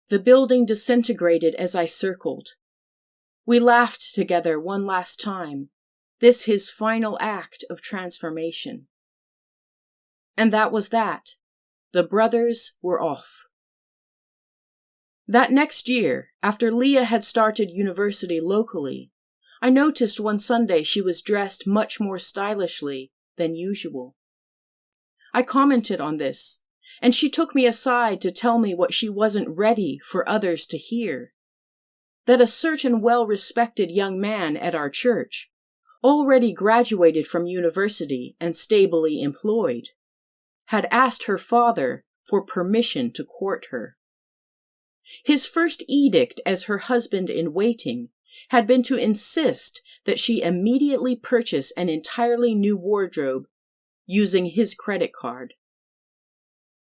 The building disintegrated as I circled. We laughed together one last time, this his final act of transformation. And that was that. The brothers were off. That next year, after Leah had started university locally, I noticed one Sunday she was dressed much more stylishly than usual. I commented on this, and she took me aside to tell me what she wasn't ready for others to hear. That a certain well-respected young man at our church, already graduated from university and stably employed, had asked her father for permission to court her. His first edict as her husband-in-waiting had been to insist that she immediately purchase an entirely new wardrobe using his credit card.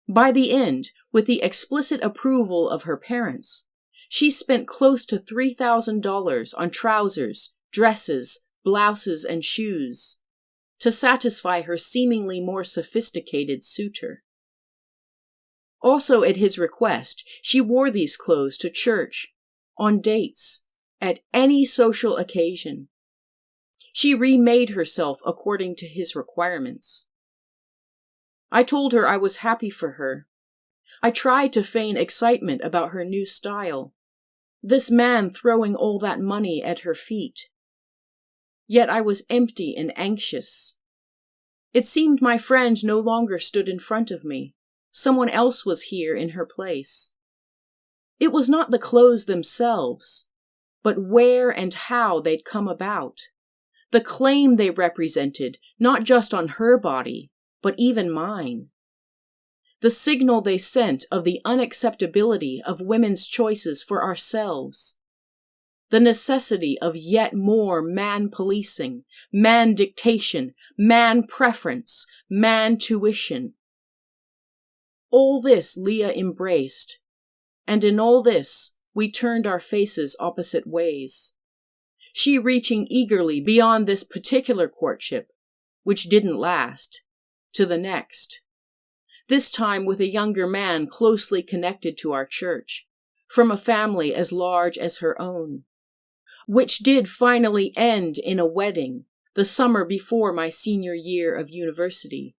By the end, with the explicit approval of her parents, she spent close to $3,000 on trousers, dresses, blouses, and shoes to satisfy her seemingly more sophisticated suitor. Also at his request, she wore these clothes to church, on dates, at any social occasion. She remade herself according to his requirements. I told her I was happy for her. I tried to feign excitement about her new style, this man throwing all that money at her feet. Yet I was empty and anxious. It seemed my friend no longer stood in front of me. Someone else was here in her place. It was not the clothes themselves, but where and how they'd come about. The claim they represented, not just on her body, but even mine. The signal they sent of the unacceptability of women's choices for ourselves. The necessity of yet more man-policing, man-dictation, man-preference, man-tuition. All this Leah embraced, and in all this we turned our faces opposite ways. She reaching eagerly beyond this particular courtship, which didn't last, to the next. This time with a younger man closely connected to our church, from a family as large as her own, which did finally end in a wedding the summer before my senior year of university,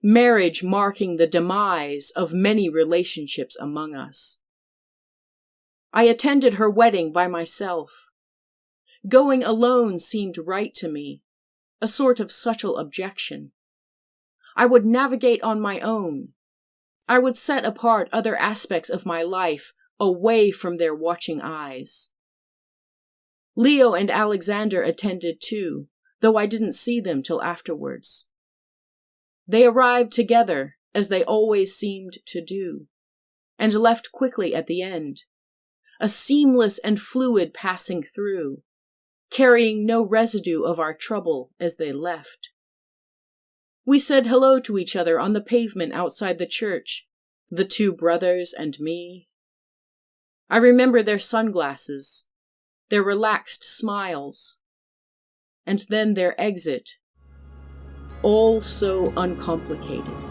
marriage marking the demise of many relationships among us. I attended her wedding by myself. Going alone seemed right to me, a sort of subtle objection. I would navigate on my own. I would set apart other aspects of my life away from their watching eyes. Leo and Alexander attended too, though I didn't see them till afterwards. They arrived together, as they always seemed to do. and left quickly at the end, a seamless and fluid passing through, carrying no residue of our trouble as they left. We said hello to each other on the pavement outside the church, the two brothers and me. I remember their sunglasses, their relaxed smiles, and then their exit, all so uncomplicated.